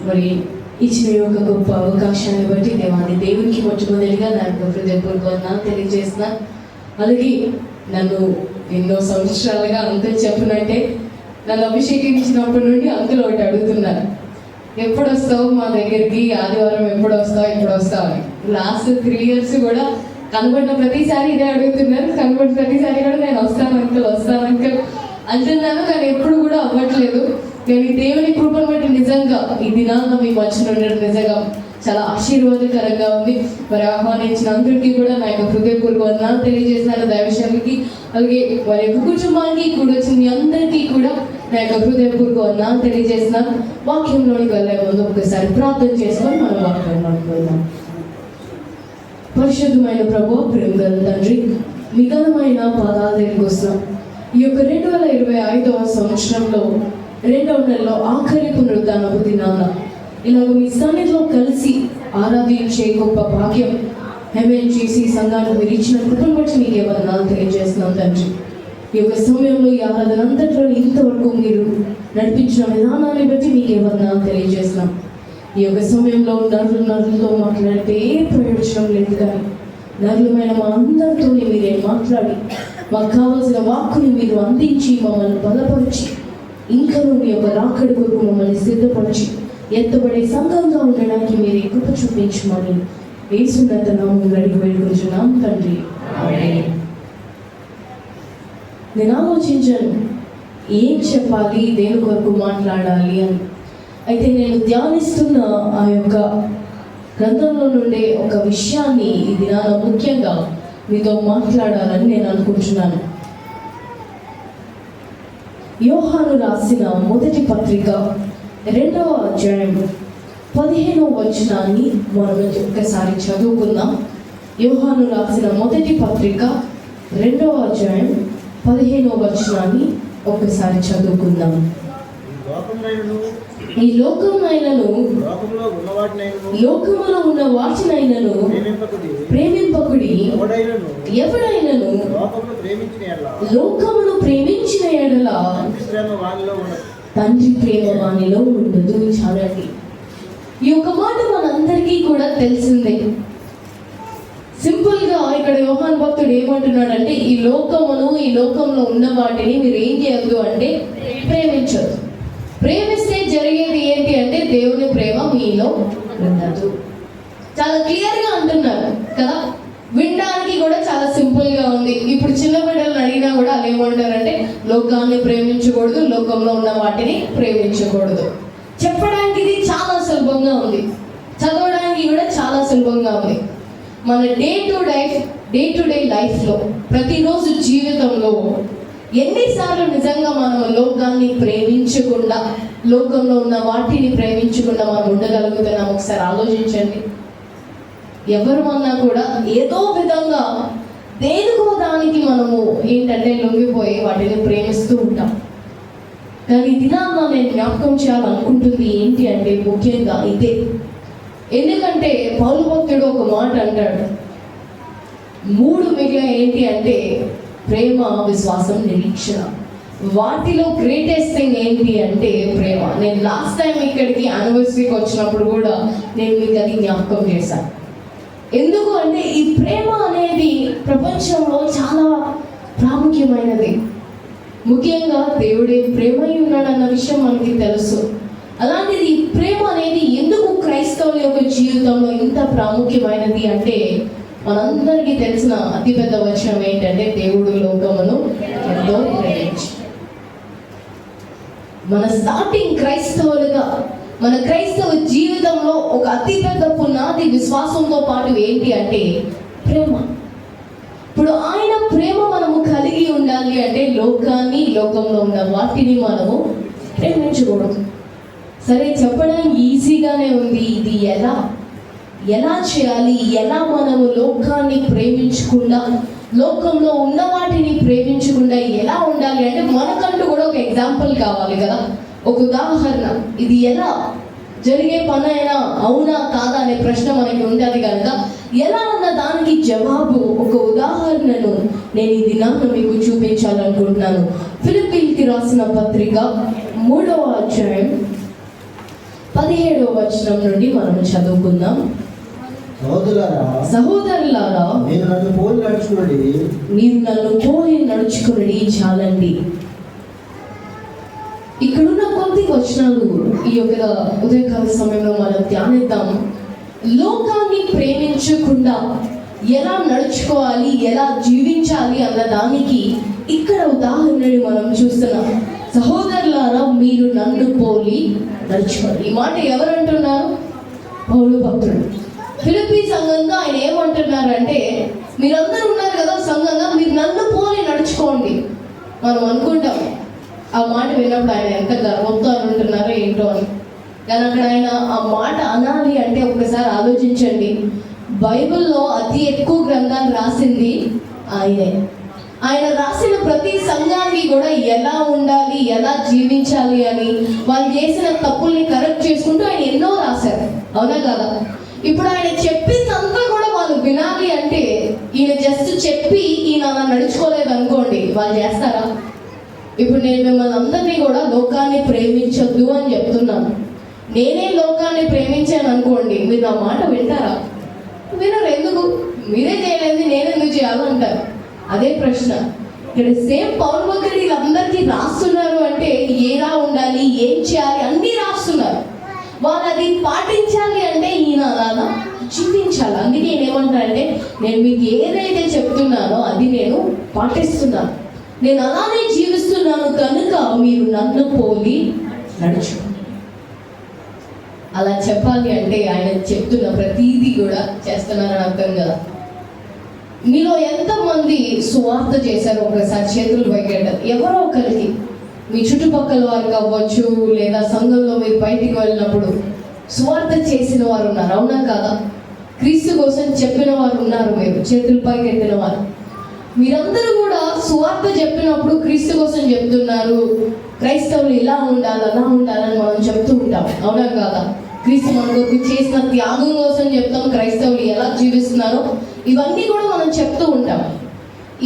మరి ఇచ్చిన యొక్క గొప్ప అవకాశాన్ని బట్టి దేవునికి మొట్టమొదటిగా నా యొక్క హృదయపూర్వకంగా తెలియజేసిన. అలాగే నన్ను ఎన్నో సంవత్సరాలుగా అంకుల్ చెప్పినట్టే నన్ను అభిషేకించినప్పటి నుండి అంకుల్ ఒకటి అడుగుతున్నారు, ఎప్పుడు వస్తావు మా దగ్గరికి, ఆదివారం ఎప్పుడు వస్తావు అని. లాస్ట్ 3 years కూడా కనబడిన ప్రతిసారి ఇదే అడుగుతున్నారు. కనబడిన ప్రతిసారి కూడా నేను వస్తాను అంకుల్ అంటున్నాను, కానీ ఎప్పుడు కూడా అవ్వట్లేదు. కానీ దేవుని కృపను బట్టి నిజంగా ఈ దినాల్లో మీ మధ్యన ఉండడం నిజంగా చాలా ఆశీర్వాదకరంగా ఉంది. మరి ఆహ్వానించిన అందరికీ కూడా నా యొక్క హృదయపూర్వక వందనాలు తెలియజేస్తున్నాను. దైవశానికి అలాగే వారి యొక్క కుటుంబానికి కూడా వచ్చిన మీ అందరికీ కూడా నా యొక్క హృదయపూర్వక వందనాలు తెలియజేస్తున్నాను. వాక్యంలోనికి వెళ్ళే ముందు ఒకసారి ప్రార్థన చేసుకొని మనం వాక్యంలోనికి వెళ్దాం. పరిశుద్ధమైన ప్రభువా, ప్రేమగల తండ్రి, మీ ఘనమైన పాదాల దగ్గరికి వస్తున్నాం. ఈ యొక్క 2025వ సంవత్సరంలో 2వ నెలలో ఆఖరి పునరుద్ధానపు దినాన ఇలాగ మీ సన్నిధిలో కలిసి ఆరాధించే గొప్ప భాగ్యం హెవెన్ చేసి సంఘాన్ని మీరు ఇచ్చిన కృపను బట్టి మీకు వందనాలు తెలియజేస్తున్నాం తండ్రి. ఈ యొక్క సమయంలో ఈ ఆరాధన అంతట్లో ఇంతవరకు మీరు నడిపించిన విధానాన్ని బట్టి మీకు వందనాలు తెలియజేస్తున్నాం. ఈ యొక్క సమయంలో నరులతో మాట్లాడితే ఏ ప్రయోజనం లేదు, కానీ నరులమైన మా అందరితో మీరే మాట్లాడి మాకు కావాల్సిన వాక్కుని మీరు అందించి మమ్మల్ని బలపరిచి ఇంకా మీ యొక్క రాకడి కొరకు మమ్మల్ని సిద్ధపరిచి ఎత్తబడే సంఘంగా ఉండడానికి మీరు కృప చూపించమని యేసున్నత నామములో అడిగి వేడుకుంటున్నాం తండ్రి. నేను ఆలోచించాను ఏం చెప్పాలి, దేని కొరకు మాట్లాడాలి అని. అయితే నేను ధ్యానిస్తున్న ఆ యొక్క గ్రంథంలో నుండే ఒక విషయాన్ని ఈ దినాన ముఖ్యంగా మీతో మాట్లాడాలని నేను అనుకుంటున్నాను. యోహాను రాసిన మొదటి పత్రిక 2వ అధ్యాయం 15వ వచనాన్ని మనం ఒక్కసారి చదువుకుందాం. యోహాను రాసిన మొదటి పత్రిక 2వ అధ్యాయం 15వ వచనాన్ని ఒక్కసారి చదువుకుందాం. ఈ లోకమునైనను లోకములో ఉన్న వాటినైనను ప్రేమింపకుడి. ఎవడైనను లోకమును ప్రేమించిన ఎడల తండ్రి ప్రేమ వానిలో ఉండదు. చాలండి, ఈ యొక్క మాట మనందరికీ కూడా తెలిసిందే. సింపుల్ గా ఇక్కడ యోహాను భక్తుడు ఏమంటున్నాడంటే, ఈ లోకంలో ఉన్న వాటిని మీరు ఏం చేయొద్దు అంటే ప్రేమించొద్దు. ప్రేమిస్తే జరిగేది ఏంటి అంటే దేవుని ప్రేమ మీలో ఉండదు. చాలా క్లియర్ గా అంటున్నారు కదా. వినడానికి కూడా చాలా సింపుల్ గా ఉంది. ఇప్పుడు చిన్న బిడ్డలను అడిగినా కూడా వాళ్ళు ఏమంటారంటే లోకాన్ని ప్రేమించకూడదు, లోకంలో ఉన్న వాటిని ప్రేమించకూడదు. చెప్పడానికి ఇది చాలా సులభంగా ఉంది, చదవడానికి కూడా చాలా సులభంగా ఉంది. మన డే టు డే లైఫ్లో ప్రతిరోజు జీవితంలో ఎన్నిసార్లు నిజంగా మనం లోకాన్ని ప్రేమించకుండా, లోకంలో ఉన్న వాటిని ప్రేమించకుండా మనం ఉండగలుగుతున్నాం? ఒకసారి ఆలోచించండి. ఎవరు అన్నా కూడా ఏదో విధంగా దేనికో దానికి మనము ఏంటంటే లొంగిపోయి వాటిని ప్రేమిస్తూ ఉంటాం. కానీ దినాన్న నేను జ్ఞాపకం చేయాలనుకుంటుంది ఏంటి అంటే ముఖ్యంగా ఇదే. ఎందుకంటే పౌలు భక్తుడు ఒక మాట అంటాడు, 3 మిగిలిన ఏంటి అంటే ప్రేమ, విశ్వాసం, నిరీక్షణ. వాటిలో గ్రేటెస్ట్ థింగ్ ఏంటి అంటే ప్రేమ. నేను లాస్ట్ టైం ఇక్కడికి యానివర్సరీకి వచ్చినప్పుడు కూడా నేను మీకు అది జ్ఞాపకం చేశాను. ఎందుకు అంటే ఈ ప్రేమ అనేది ప్రపంచంలో చాలా ప్రాముఖ్యమైనది. ముఖ్యంగా దేవుడే ప్రేమై ఉన్నాడన్న విషయం మనకి తెలుసు. అలాంటిది ఈ ప్రేమ అనేది ఎందుకు క్రైస్తవుల యొక్క జీవితంలో ఇంత ప్రాముఖ్యమైనది అంటే మనందరికీ తెలిసిన అతిపెద్ద వచనం ఏంటంటే దేవుడు లోకమును ఎంతో ప్రేమించి. మన స్టార్టింగ్ క్రైస్తవులుగా మన క్రైస్తవ జీవితంలో ఒక అతిపెద్ద పునాది విశ్వాసంతో పాటు ఏంటి అంటే ప్రేమ. ఇప్పుడు ఆయన ప్రేమ మనము కలిగి ఉండాలి అంటే లోకంలో ఉన్న వాటిని మనము ప్రేమించకూడదు. సరే, చెప్పడానికి ఈజీగానే ఉంది. ఇది ఎలా చేయాలి? ఎలా మనము లోకాన్ని ప్రేమించకుండా, లోకంలో ఉన్న వాటిని ప్రేమించకుండా ఎలా ఉండాలి అంటే మనకంటూ కూడా ఒక ఎగ్జాంపుల్ కావాలి కదా, ఒక ఉదాహరణ. ఇది ఎలా జరిగే పని అయినా అవునా కాదా అనే ప్రశ్న మనకి ఉంటుంది కనుక ఎలా అన్న దానికి జవాబు ఒక ఉదాహరణను నేను ఈ దినాన్ని మీకు చూపించాలనుకుంటున్నాను. ఫిలిప్పీయులకు రాసిన పత్రిక 3వ అధ్యాయం 17వ వచనం నుండి మనం చదువుకుందాం. సహోదరులారా, మీరు నన్ను పోలి నడుచుకుని చాలండి. ఇక్కడున్న కొద్ది వచనాలు ఈ యొక్క ఉదయకాల సమయంలో మనం ధ్యానిద్దాం. లోకాన్ని ప్రేమించకుండా ఎలా నడుచుకోవాలి, ఎలా జీవించాలి అన్న దానికి ఇక్కడ ఉదాహరణని మనం చూస్తున్నాం. సహోదరులారా, మీరు నన్ను పోలి నడుచుకోవాలి. ఈ మాట ఎవరు అంటున్నారు? పౌలు భక్తుడు. ఫిలిప్పీ సంఘంగా ఆయన ఏమంటున్నారంటే, మీరందరూ ఉన్నారు కదా సంఘంగా, మీరు నన్ను పోలి నడుచుకోండి. మనం అనుకుంటాం ఆ మాట విన్నప్పుడు ఆయన ఎంత గర్వంతో అంటున్నారో ఏంటో అని. కానీ అక్కడ ఆయన ఆ మాట అనాలి అంటే ఒకసారి ఆలోచించండి. బైబిల్లో అతి ఎక్కువ గ్రంథాలు రాసింది ఆయనే. ఆయన రాసిన ప్రతి సంఘానికి కూడా ఎలా ఉండాలి, ఎలా జీవించాలి అని, వాళ్ళు చేసిన తప్పుల్ని కరెక్ట్ చేసుకుంటూ ఆయన ఎన్నో రాశారు. అవునా కదా? ఇప్పుడు ఆయన చెప్పిందంతా కూడా వాళ్ళు వినాలి అంటే, ఈయన జస్ట్ చెప్పి ఈయన అలా నడుచుకోలేదు అనుకోండి, వాళ్ళు చేస్తారా? ఇప్పుడు నేను మిమ్మల్ని అందరినీ కూడా లోకాన్ని ప్రేమించొద్దు అని చెప్తున్నాను. నేనే లోకాన్ని ప్రేమించాను అనుకోండి, మీరు నా మాట వింటారా? వినరు. ఎందుకు? మీరే చేయలేదు, నేనెందుకు చేయాలంటారు. అదే ప్రశ్న ఇక్కడ. సేమ్ పౌలు భక్తుడు వీళ్ళందరికీ రాస్తున్నారు అంటే ఎలా ఉండాలి, ఏం చేయాలి అన్నీ రాస్తున్నారు. వాళ్ళు అది పాటించాలి అంటే ఈయన అలా జీవించాలి. అందుకే నేను ఏమంటానంటే, నేను మీకు ఏదైతే చెప్తున్నానో అది నేను పాటిస్తున్నాను, నేను అలానే జీవిస్తున్నాను కనుక మీరు నన్ను పోలి నడుచు. అలా చెప్పాలి అంటే ఆయన చెప్తున్న ప్రతీది కూడా చేస్తున్నారని అర్థం కదా. మీలో ఎంతమంది సువార్త చేశారు? ఒకసారి చేతులు పైకెట్టారు. ఎవరో ఒకరికి, మీ చుట్టుపక్కల వారికి అవ్వచ్చు, లేదా సంఘంలో మీరు బయటికి వెళ్ళినప్పుడు సువార్త చేసిన వారు ఉన్నారు. అవునా కాదా? క్రీస్తు కోసం చెప్పిన వారు ఉన్నారు. మీరు చేతులు పైకెట్టిన వారు, మీరందరూ కూడా సువార్త చెప్పినప్పుడు క్రీస్తు కోసం చెప్తున్నారు. క్రైస్తవులు ఇలా ఉండాలి, అలా ఉండాలని మనం చెప్తూ ఉంటాం. అవునా కాదా? క్రీస్తు మన కొరకు చేసిన త్యాగం కోసం చెప్తాం. క్రైస్తవులు ఎలా జీవిస్తున్నారో ఇవన్నీ కూడా మనం చెప్తూ ఉంటాం.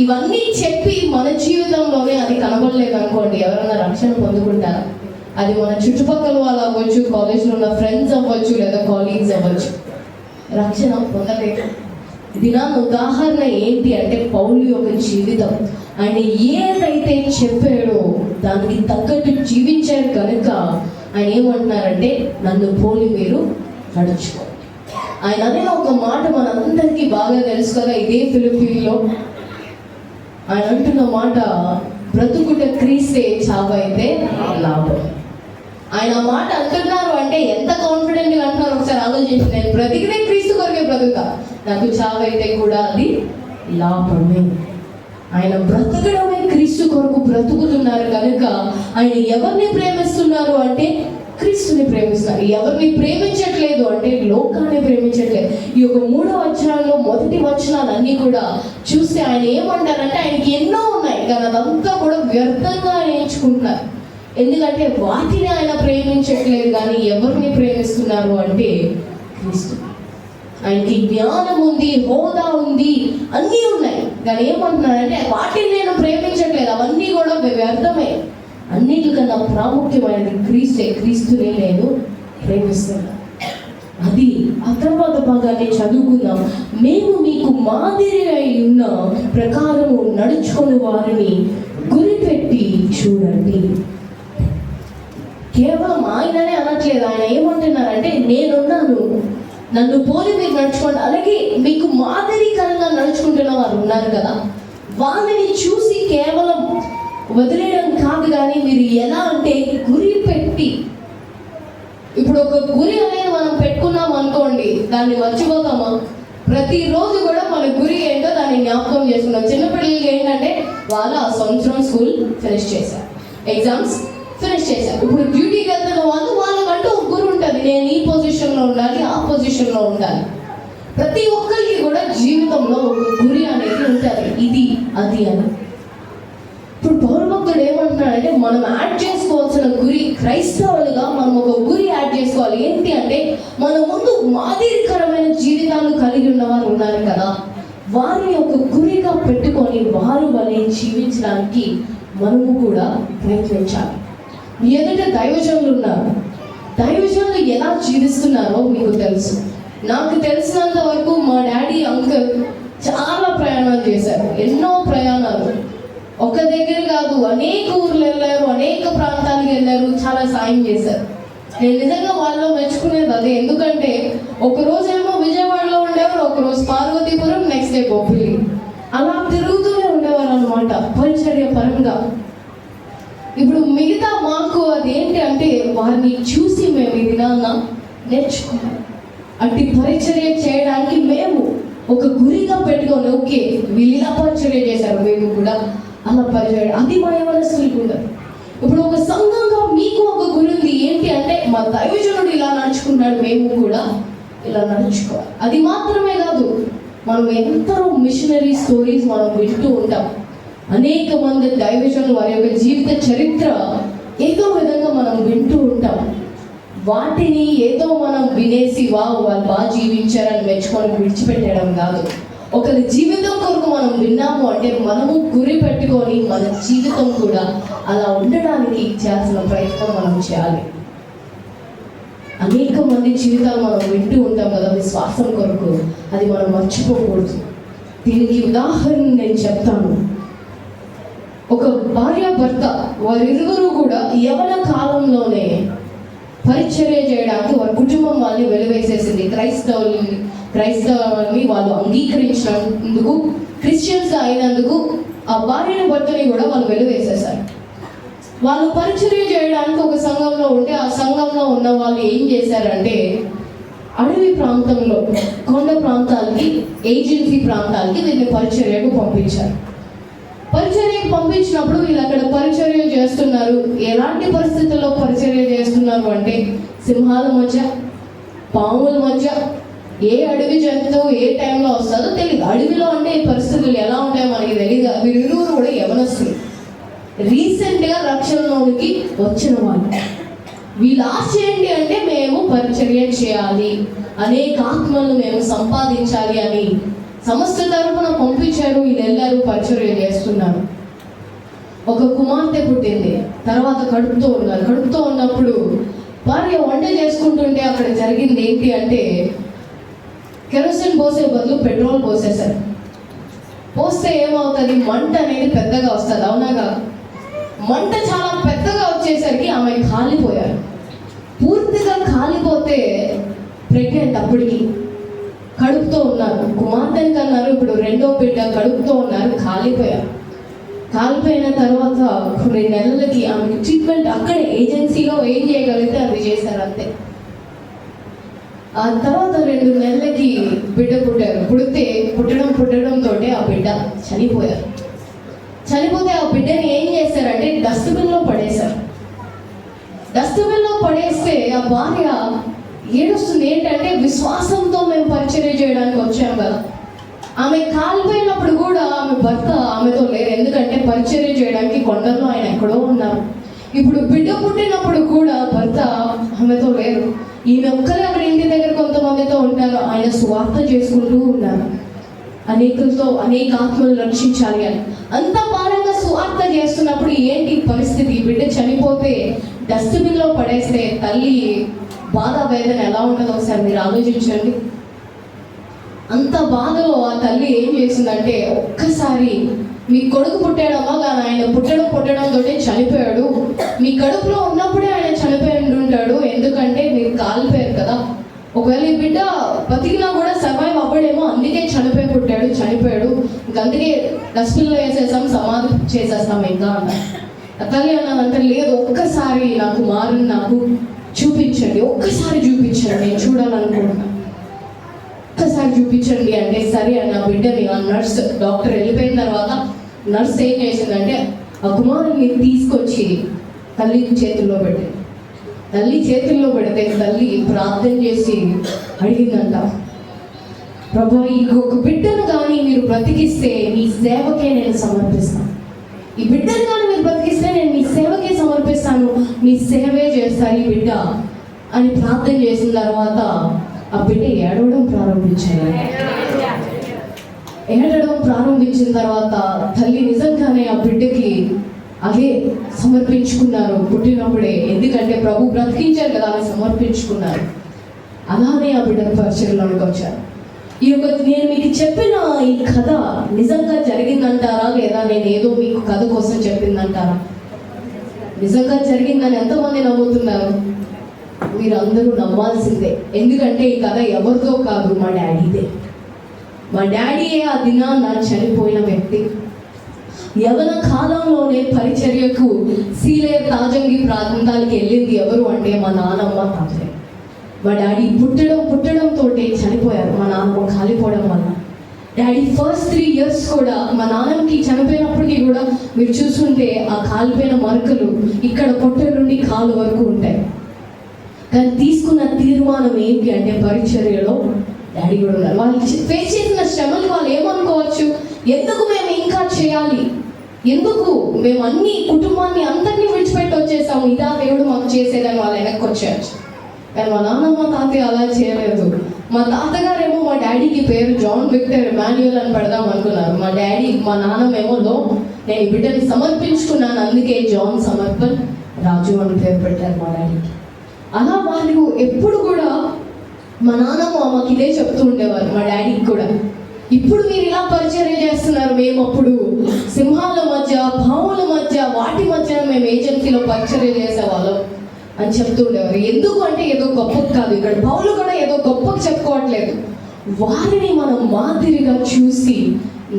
ఇవన్నీ చెప్పి మన జీవితంలోనే అది కనబడలేదు అనుకోండి, ఎవరైనా రక్షణ పొందుకుంటారా? అది మన చుట్టుపక్కల వాళ్ళు అవ్వచ్చు, కాలేజ్లో ఉన్న ఫ్రెండ్స్ అవ్వచ్చు, లేదా కాలీగ్స్ అవ్వచ్చు, రక్షణ పొందలేదు. దినాన్ని ఉదాహరణ ఏంటి అంటే పౌలు యొక్క జీవితం. ఆయన ఏదైతే చెప్పాడో దానికి తగ్గట్టు జీవించారు కనుక ఆయన ఏమంటున్నారంటే, నన్ను పోలి మీరు నడుచుకోండి. ఆయన అనే ఒక మాట మనందరికీ బాగా తెలుసు కదా. ఇదే ఫిలిప్పీలో ఆయన అంటున్న మాట, బ్రతుకుట క్రీస్తే, చావైతే లాభం. ఆయన మాట అంటున్నారు అంటే ఎంత కాన్ఫిడెంట్గా అంటున్నారు ఒకసారి ఆలోచించి. నేను బ్రతికితే క్రీస్తు కొరకే బ్రతుకుతా, నాకు చావైతే కూడా అది లాభమే. ఆయన బ్రతకడమే క్రీస్తు కొరకు బ్రతుకుతున్నారు కనుక ఆయన ఎవరిని ప్రేమిస్తున్నారు అంటే క్రీస్తుని ప్రేమిస్తున్నారు. ఎవరిని ప్రేమించట్లేదు అంటే లోకాన్ని ప్రేమించట్లేదు. ఈ యొక్క 3వ అధ్యాయంలో మొదటి వచనాలన్నీ కూడా చూస్తే ఆయన ఏమంటారంటే, ఆయనకి ఎన్నో ఉన్నాయి కానీ అదంతా కూడా వ్యర్థంగా ఎంచుకుంటున్నారు. ఎందుకంటే వాటిని ఆయన ప్రేమించట్లేదు, కానీ ఎవరిని ప్రేమిస్తున్నారు అంటే క్రీస్తు. ఆయనకి జ్ఞానం ఉంది, హోదా ఉంది, అన్నీ ఉన్నాయి, కానీ ఏమంటున్నారంటే వాటిని నేను ప్రేమించట్లేదు, అవన్నీ కూడా వ్యర్థమే. అన్నిటికన్నా ప్రాముఖ్యమైనది క్రీస్తే, క్రీస్తునే నేను ప్రేమిస్తున్నాను. అది ఆ తర్వాత భాగాన్ని చదువుకుందాం. మేము మీకు మాదిరి అయి ఉన్న ప్రకారము నడుచుకుని వారిని గురిపెట్టి చూడండి. కేవలం ఆయననే అనట్లేదు. ఆయన ఏమంటున్నారంటే, నేనున్నాను, నన్ను పోలి మీరు నడుచుకోండి. అలాగే మీకు మాదిరికరంగా నడుచుకుంటున్న వారు ఉన్నారు కదా, వాళ్ళని చూసి కేవలం వదిలేయడం కాదు, కానీ మీరు ఎలా అంటే గురి పెట్టి. ఇప్పుడు ఒక గురి అనేది మనం పెట్టుకున్నాం అనుకోండి, దాన్ని మర్చిపోతామా? ప్రతిరోజు కూడా మన గురి ఏంటో దాన్ని జ్ఞాపకం చేసుకున్నాం. చిన్నపిల్లలకి ఏంటంటే వాళ్ళు ఆ సంవత్సరం స్కూల్ ఫినిష్ చేశారు, ఎగ్జామ్స్ ఫినిష్ చేశారు. ఇప్పుడు డ్యూటీకి వెళ్తున్న వాళ్ళకంటూ ఒక గురి ఉంటుంది. నేను ఈ పొజిషన్లో ఉండాలి, ఆ పొజిషన్లో ఉండాలి. ప్రతి ఒక్కరికి కూడా జీవితంలో ఒక గురి అనేది ఉంటుంది, ఇది అది అని. ఇప్పుడు పౌరు భక్తుడు ఏమంటున్నాడంటే, మనం యాడ్ చేసుకోవాల్సిన గురి, క్రైస్తవులుగా మనం ఒక గురి యాడ్ చేసుకోవాలి. ఏంటి అంటే, మన ముందు మాదిరికరమైన జీవితాలు కలిగి ఉన్నవారు ఉన్నారు కదా, వారిని ఒక గురిగా పెట్టుకొని వారు వలె జీవించడానికి మనము కూడా ప్రయత్నించాలి. మీ ఎదుట దైవజనులు ఉన్నారు, దైవజనులు ఎలా జీవిస్తున్నారో మీకు తెలుసు. నాకు తెలిసినంత వరకు మా డాడీ అంకుల్ చాలా ప్రయాణాలు చేశారు, ఎన్నో ప్రయాణాలు. ఒక దగ్గర కాదు, అనేక ఊర్లు వెళ్ళారు, అనేక ప్రాంతాలకు వెళ్ళారు, చాలా సాయం చేశారు. నేను నిజంగా వాళ్ళలో మెచ్చుకునేది అదే. ఎందుకంటే ఒకరోజేమో విజయవాడలో ఉండేవారు, ఒకరోజు పార్వతీపురం, నెక్స్ట్ డే బొబ్బిలి, అలా తిరుగుతూనే ఉండేవారు అనమాట పరిచర్య పరంగా. ఇప్పుడు మిగతా మాకు అదేంటి అంటే వారిని చూసి మేము ఈ విధంగా నేర్చుకున్నాం. అట్టి పరిచర్య చేయడానికి మేము ఒక గురిగా పెట్టుకొని, ఓకే వీళ్ళు ఇలా పరిచర్య చేశారు, మేము కూడా అలా పరిచర్య. అది మా యవనస్తులకు ఉండదు. ఇప్పుడు ఒక సంఘంగా మీకు ఒక గురి ఉంది, ఏంటి అంటే మా దైవజనుడు ఇలా నడుచుకున్నాడు, మేము కూడా ఇలా నడుచుకోవాలి. అది మాత్రమే కాదు, మనం ఎంతో మిషనరీ స్టోరీస్ మనం వింటూ ఉంటాం. అనేక మంది దైవజనులు వారి యొక్క జీవిత చరిత్ర ఏదో విధంగా మనం వింటూ ఉంటాం. వాటిని ఏదో మనం వినేసి వాళ్ళు బాగా జీవించారని మెచ్చుకొని విడిచిపెట్టడం కాదు. ఒకరి జీవితం కొరకు మనం విన్నాము అంటే మనము గురి పెట్టుకొని మన జీవితం కూడా అలా ఉండడానికి చేయాల్సిన ప్రయత్నం మనం చేయాలి. అనేక మంది జీవితాలు మనం వింటూ ఉంటాం కదా విశ్వాసం కొరకు, అది మనం మర్చిపోకూడదు. దీనికి ఉదాహరణ నేను చెప్తాను. ఒక భార్య భర్త వారిరువురు కూడా యవన కాలంలోనే పరిచర్య చేయడానికి వారి కుటుంబం వాళ్ళని వెలివేసేసింది. క్రైస్తవుల్ని వాళ్ళు అంగీకరించినందుకు, క్రిస్టియన్స్ అయినందుకు ఆ భార్యని భర్తని కూడా వాళ్ళు వెలివేసేశారు. వాళ్ళు పరిచర్య చేయడానికి ఒక సంఘంలో ఉంటే ఆ సంఘంలో ఉన్న వాళ్ళు ఏం చేశారంటే అడవి ప్రాంతంలో, కొండ ప్రాంతాలకి, ఏజెన్సీ ప్రాంతాలకి వీళ్ళని పరిచర్యకు పంపించారు. పరిచర్యకు పంపించినప్పుడు వీళ్ళు అక్కడ పరిచర్య చేస్తున్నారు. ఎలాంటి పరిస్థితుల్లో పరిచర్య చేస్తున్నారు అంటే సింహాల మధ్య, పాముల మధ్య, ఏ అడవి జంతువు ఏ టైంలో వస్తుందో తెలియదు. అడవిలో అంటే ఈ పరిస్థితులు ఎలా ఉంటాయో మనకి తెలియదు. వీరిరువురు కూడా యవనస్తులు, రీసెంట్గా రక్షణలోనికి వచ్చిన వాళ్ళు. వీళ్ళ ఆశ ఏంటి అంటే మేము పరిచర్య చేయాలి, అనేక ఆత్మలను మేము సంపాదించాలి అని సంస్థ తరపున పంపించారు. వీళ్ళు వెళ్ళారు, పరిచర్య చేస్తున్నారు. ఒక కుమార్తె పుట్టింది. తర్వాత కడుపుతో ఉన్నప్పుడు భార్య వంట చేసుకుంటుంటే అక్కడ జరిగింది ఏంటి అంటే కెరోసిన్ పోసే బదులు పెట్రోల్ పోసేశారు. పోస్తే ఏమవుతుంది, మంట అనేది పెద్దగా వస్తుంది, అవునాగా? మంట చాలా పెద్దగా వచ్చేసరికి ఆమె కాలిపోయారు. పూర్తిగా కాలిపోతే ప్రెగ్నెంట్, అప్పటికి కడుపుతో ఉన్నారు. కుమార్తెని కన్నారు, ఇప్పుడు రెండో బిడ్డ కడుపుతో ఉన్నారు, కాలిపోయిన తర్వాత 2 నెలలకి ఆమెకి ట్రీట్మెంట్ అక్కడే ఏజెన్సీలో ఏం చేయగలిగితే అది చేశారు అంతే. ఆ తర్వాత 2 నెలలకి బిడ్డ పుట్టారు. పుట్టడంతో ఆ బిడ్డ చనిపోతే ఆ బిడ్డని ఏం చేశారంటే డస్ట్బిన్లో పడేశారు. డస్ట్బిన్లో పడేస్తే ఆ భార్య ఏడుస్తుంది. ఏంటంటే విశ్వాసంతో మేము పరిచర్య చేయడానికి వచ్చాం కదా. ఆమె కాలిపోయినప్పుడు కూడా ఆమె భర్త ఆమెతో లేరు, ఎందుకంటే పరిచర్య చేయడానికి కొండల్లో ఆయన ఎక్కడో ఉన్నారు. ఇప్పుడు బిడ్డ పుట్టినప్పుడు కూడా భర్త ఆమెతో లేరు. ఈమె ఒక్కరే అక్కడ ఇంటి దగ్గర కొంతమందితో ఉంటారు. ఆయన స్వార్థ చేసుకుంటూ ఉన్నారు, అనేక ఆత్మలు రక్షించాలి అని. అంత భారంగా స్వార్థ చేస్తున్నప్పుడు ఏంటి పరిస్థితి? బిడ్డ చనిపోతే డస్ట్బిన్లో పడేస్తే తల్లి బాధ వేదన ఎలా ఉంటుందో ఒకసారి మీరు ఆలోచించండి. అంత బాధలో ఆ తల్లి ఏం చేసిందంటే, ఒక్కసారి మీ కొడుకు పుట్టాడమ్మా, కానీ ఆయన పుట్టడంతో చనిపోయాడు, మీ కడుపులో ఉన్నప్పుడే ఆయన చనిపోయి ఉంటాడు, ఎందుకంటే మీరు కాలిపోయారు కదా, ఒకవేళ ఈ బిడ్డ బతికినా కూడా సర్వైవ్ అవ్వడేమో, అందుకే చనిపోయాడు, అందుకే డస్ట్బిన్లో వేసేసాం, సమాధి చేసేస్తాం ఇంకా అన్నారు. ఆ తల్లి అన్నదంటే, లేదు ఒక్కసారి నాకు చూపించండి, ఒక్కసారి చూపించండి, నేను చూడాలనుకుంటున్నాను, ఒక్కసారి చూపించండి అంటే సరే అన్న బిడ్డని ఆ డాక్టర్ వెళ్ళిపోయిన తర్వాత నర్స్ ఏం చేసిందంటే ఆ కుమారుని తీసుకొచ్చి తల్లి చేతుల్లో పెడితే తల్లి ప్రార్థన చేసి అడిగిందంట, ప్రభు ఇంకొక బిడ్డను కానీ మీరు బ్రతికిస్తే మీ సేవకే నేను సమర్పిస్తాను, ఈ బిడ్డను కానీ మీరు బ్రతికిస్తే నేను మీ సేవకే సమర్పిస్తాను, మీ సేవే చేస్తారు ఈ బిడ్డ అని ప్రార్థన చేసిన తర్వాత ఆ బిడ్డ ఏడవడం ప్రారంభించిన తర్వాత తల్లి నిజంగానే ఆ బిడ్డకి అదే సమర్పించుకున్నారు పుట్టినప్పుడే, ఎందుకంటే ప్రభు బ్రతికించారు కదా అని సమర్పించుకున్నారు. అలానే ఆ బిడ్డ పరిచయంలోనికి వచ్చారు. ఈ యొక్క నేను మీకు చెప్పిన ఈ కథ నిజంగా జరిగిందంటారా, లేదా నేను ఏదో మీకు కథ కోసం చెప్పిందంటారా? నిజంగా జరిగిందని ఎంతమంది నమ్ముతున్నారు? మీరు అందరూ నమ్మాల్సిందే, ఎందుకంటే ఈ కథ ఎవరిదో కాదు, మా డాడీదే. మా డాడీయే ఆ దినాన చనిపోయిన వ్యక్తి. యవన కాలంలోనే పరిచర్యకు సీలేరు తాజంగి ప్రాంతాలకు వెళ్ళింది ఎవరు అంటే మా నానమ్మ తాతయ్య. మా డాడీ పుట్టడంతో చనిపోయారు, మా నాన్నమ్మ కాలిపోవడం వల్ల. డాడీ ఫస్ట్ 3 years కూడా మా నాన్నకి చనిపోయినప్పటికీ కూడా మీరు చూస్తుంటే ఆ కాలిపోయిన మరకలు ఇక్కడ పొట్ట నుండి కాలు వరకు ఉంటాయి. కానీ తీసుకున్న తీర్మానం ఏంటి అంటే పరిచర్యలో డాడీ కూడా ఉన్నారు. వాళ్ళు ఫేస్ చేసిన శ్రమలు వాళ్ళు ఏమనుకోవచ్చు, ఎందుకు మేము ఇంకా చేయాలి, ఎందుకు మేము అన్ని కుటుంబాన్ని అంతటినీ విడిచిపెట్టి వచ్చేసాము, ఇదా దేవుడు మాకు చేసేదని వాళ్ళు వెనక్కి వచ్చారు. కానీ మా నాన్నమ్మ తాతయ్య అలా చేయలేదు. మా తాతగారేమో మా డాడీకి పేరు జాన్ విక్టర్ ఎమాన్యుయల్ అని పెడదాం అనుకున్నారు. మా నాన్నమేమో నేను ఈ బిడ్డని సమర్పించుకున్నాను, అందుకే జాన్ సమర్పణ్ రాజు అని పేరు పెట్టారు మా డాడీకి. అలా వాళ్ళు ఎప్పుడు కూడా మా నాన్నమ్మ మాకు ఇదే చెప్తూ ఉండేవారు, మా డాడీకి కూడా. ఇప్పుడు మీరు ఇలా పరిచర్య చేస్తున్నారు, మేము అప్పుడు సింహాల మధ్య, పాముల మధ్య, వాటి మధ్య మేము ఏజెన్సీలో పరిచర్య చేసేవాళ్ళం అని చెప్తూ ఉండేవారు. ఎందుకు అంటే ఏదో గొప్పకు కాదు, ఇక్కడ పౌలు కూడా ఏదో గొప్పకు చెప్పుకోవట్లేదు, వారిని మనం మాదిరిగా చూసి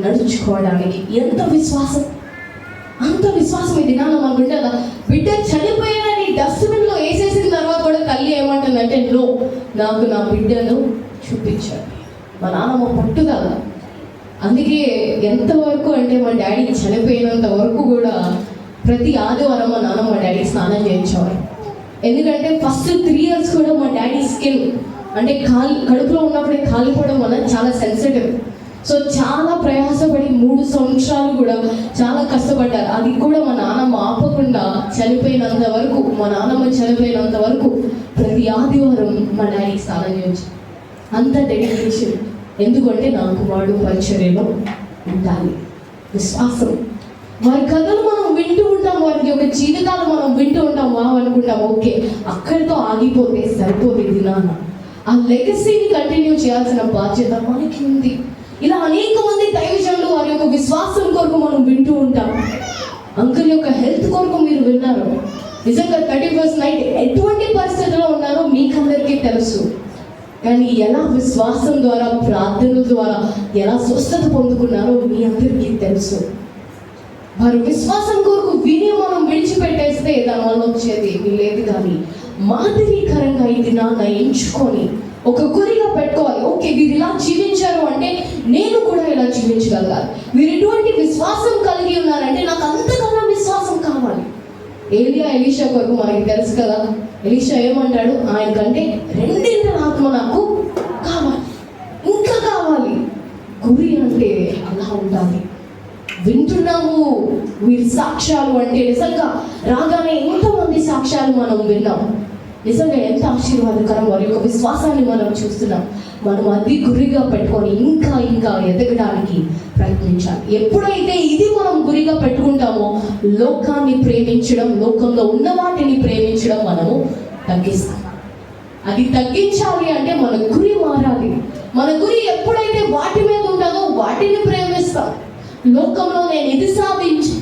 నడుచుకోవడానికి. ఎంత విశ్వాసం, అంత విశ్వాసం ఈ దినాన మనకుంటే కదా. బిడ్డ చనిపోయాడని డస్ట్బిన్లో వేసేసిన తర్వాత కూడా తల్లి ఏమంటుందంటే, నాకు నా బిడ్డను చూపించాడు. మా నాన్నమ్మ పట్టుదల. అందుకే ఎంతవరకు అంటే మా డాడీ చనిపోయినంత వరకు కూడా ప్రతి ఆదివారం మా నాన్న మా డాడీ స్నానం చేయించేవారు. ఎందుకంటే ఫస్ట్ 3 years కూడా మా డాడీ స్కిన్ అంటే కడుపులో ఉన్నప్పుడే కాలిపోవడం వల్ల చాలా సెన్సిటివ్. సో చాలా ప్రయాసపడి 3 సంవత్సరాలు కూడా చాలా కష్టపడ్డారు. అది కూడా మా నాన్నమ్మ ఆపకుండా చనిపోయినంత వరకు, మా నాన్నమ్మ చనిపోయినంత వరకు ప్రతి ఆదివారం మా డాడీ స్నానం చేయించారు. అంత డెడికేషన్. ఎందుకంటే నా కుమారుడు పరిచర్యలో ఉండాలి. విశ్వాసం. వారి కథలు మనం వింటూ ఉంటాం, వారి యొక్క జీవితాలు మనం వింటూ ఉంటాం, అనుకుంటాం ఓకే అక్కడితో ఆగిపోతే సరిపోతే దినాన ఆ లెగసీని కంటిన్యూ చేయాల్సిన బాధ్యత మనకి ఉంది. ఇలా అనేక మంది దైవజనులు వారి యొక్క విశ్వాసం కొరకు మనం వింటూ ఉంటాం. అంకుల్ యొక్క హెల్త్ కొరకు మీరు విన్నారు. నిజంగా 31st నైట్ ఎటువంటి పరిస్థితిలో ఉన్నారో మీకందరికీ తెలుసు. కానీ ఎలా విశ్వాసం ద్వారా, ప్రార్థనల ద్వారా ఎలా స్వస్థత పొందుకున్నారో మీ అందరికీ తెలుసు. వారు విశ్వాసం కొరకు విని మనం విడిచిపెట్టేస్తే దానివల్ల వచ్చేది ఏమీ లేదు. కానీ మాదిరికరంగా ఇది నాన్న ఎంచుకొని ఒక గురిగా పెట్టుకోవాలి. ఓకే వీరు ఇలా జీవించారు అంటే నేను కూడా ఇలా జీవించగలగాలి. వీరు ఎటువంటి విశ్వాసం కలిగి ఉన్నారంటే నాకు అంతకన్నా విశ్వాసం కావాలి. ఎలీషా కొరకు మనకి తెలుసు కదా. ఎలీషా ఏమంటాడు, ఆయన కంటే 2 ఆత్మ నాకు కావాలి, ఇంకా కావాలి. గురి అంటే అలా ఉండాలి. వింటున్నాము వీరి సాక్ష్యాలు అంటే నిజంగా రాగానే ఎంతోమంది సాక్ష్యాలు మనం విన్నాం. నిజంగా ఎంత ఆశీర్వాదకరం. వారి యొక్క విశ్వాసాన్ని మనం చూస్తున్నాం. మనం అది గురిగా పెట్టుకొని ఇంకా ఇంకా ఎదగడానికి ప్రయత్నించాలి. ఎప్పుడైతే ఇది మనం గురిగా పెట్టుకుంటామో లోకాన్ని ప్రేమించడం, లోకంలో ఉన్న వాటిని ప్రేమించడం మనము తగ్గిస్తాం. అది తగ్గించాలి అంటే మన గురి మారాలి. మన గురి ఎప్పుడైతే వాటి మీద ఉంటుందో వాటిని ప్రేమిస్తాం. లోకంలో నేను ఇది సాధించి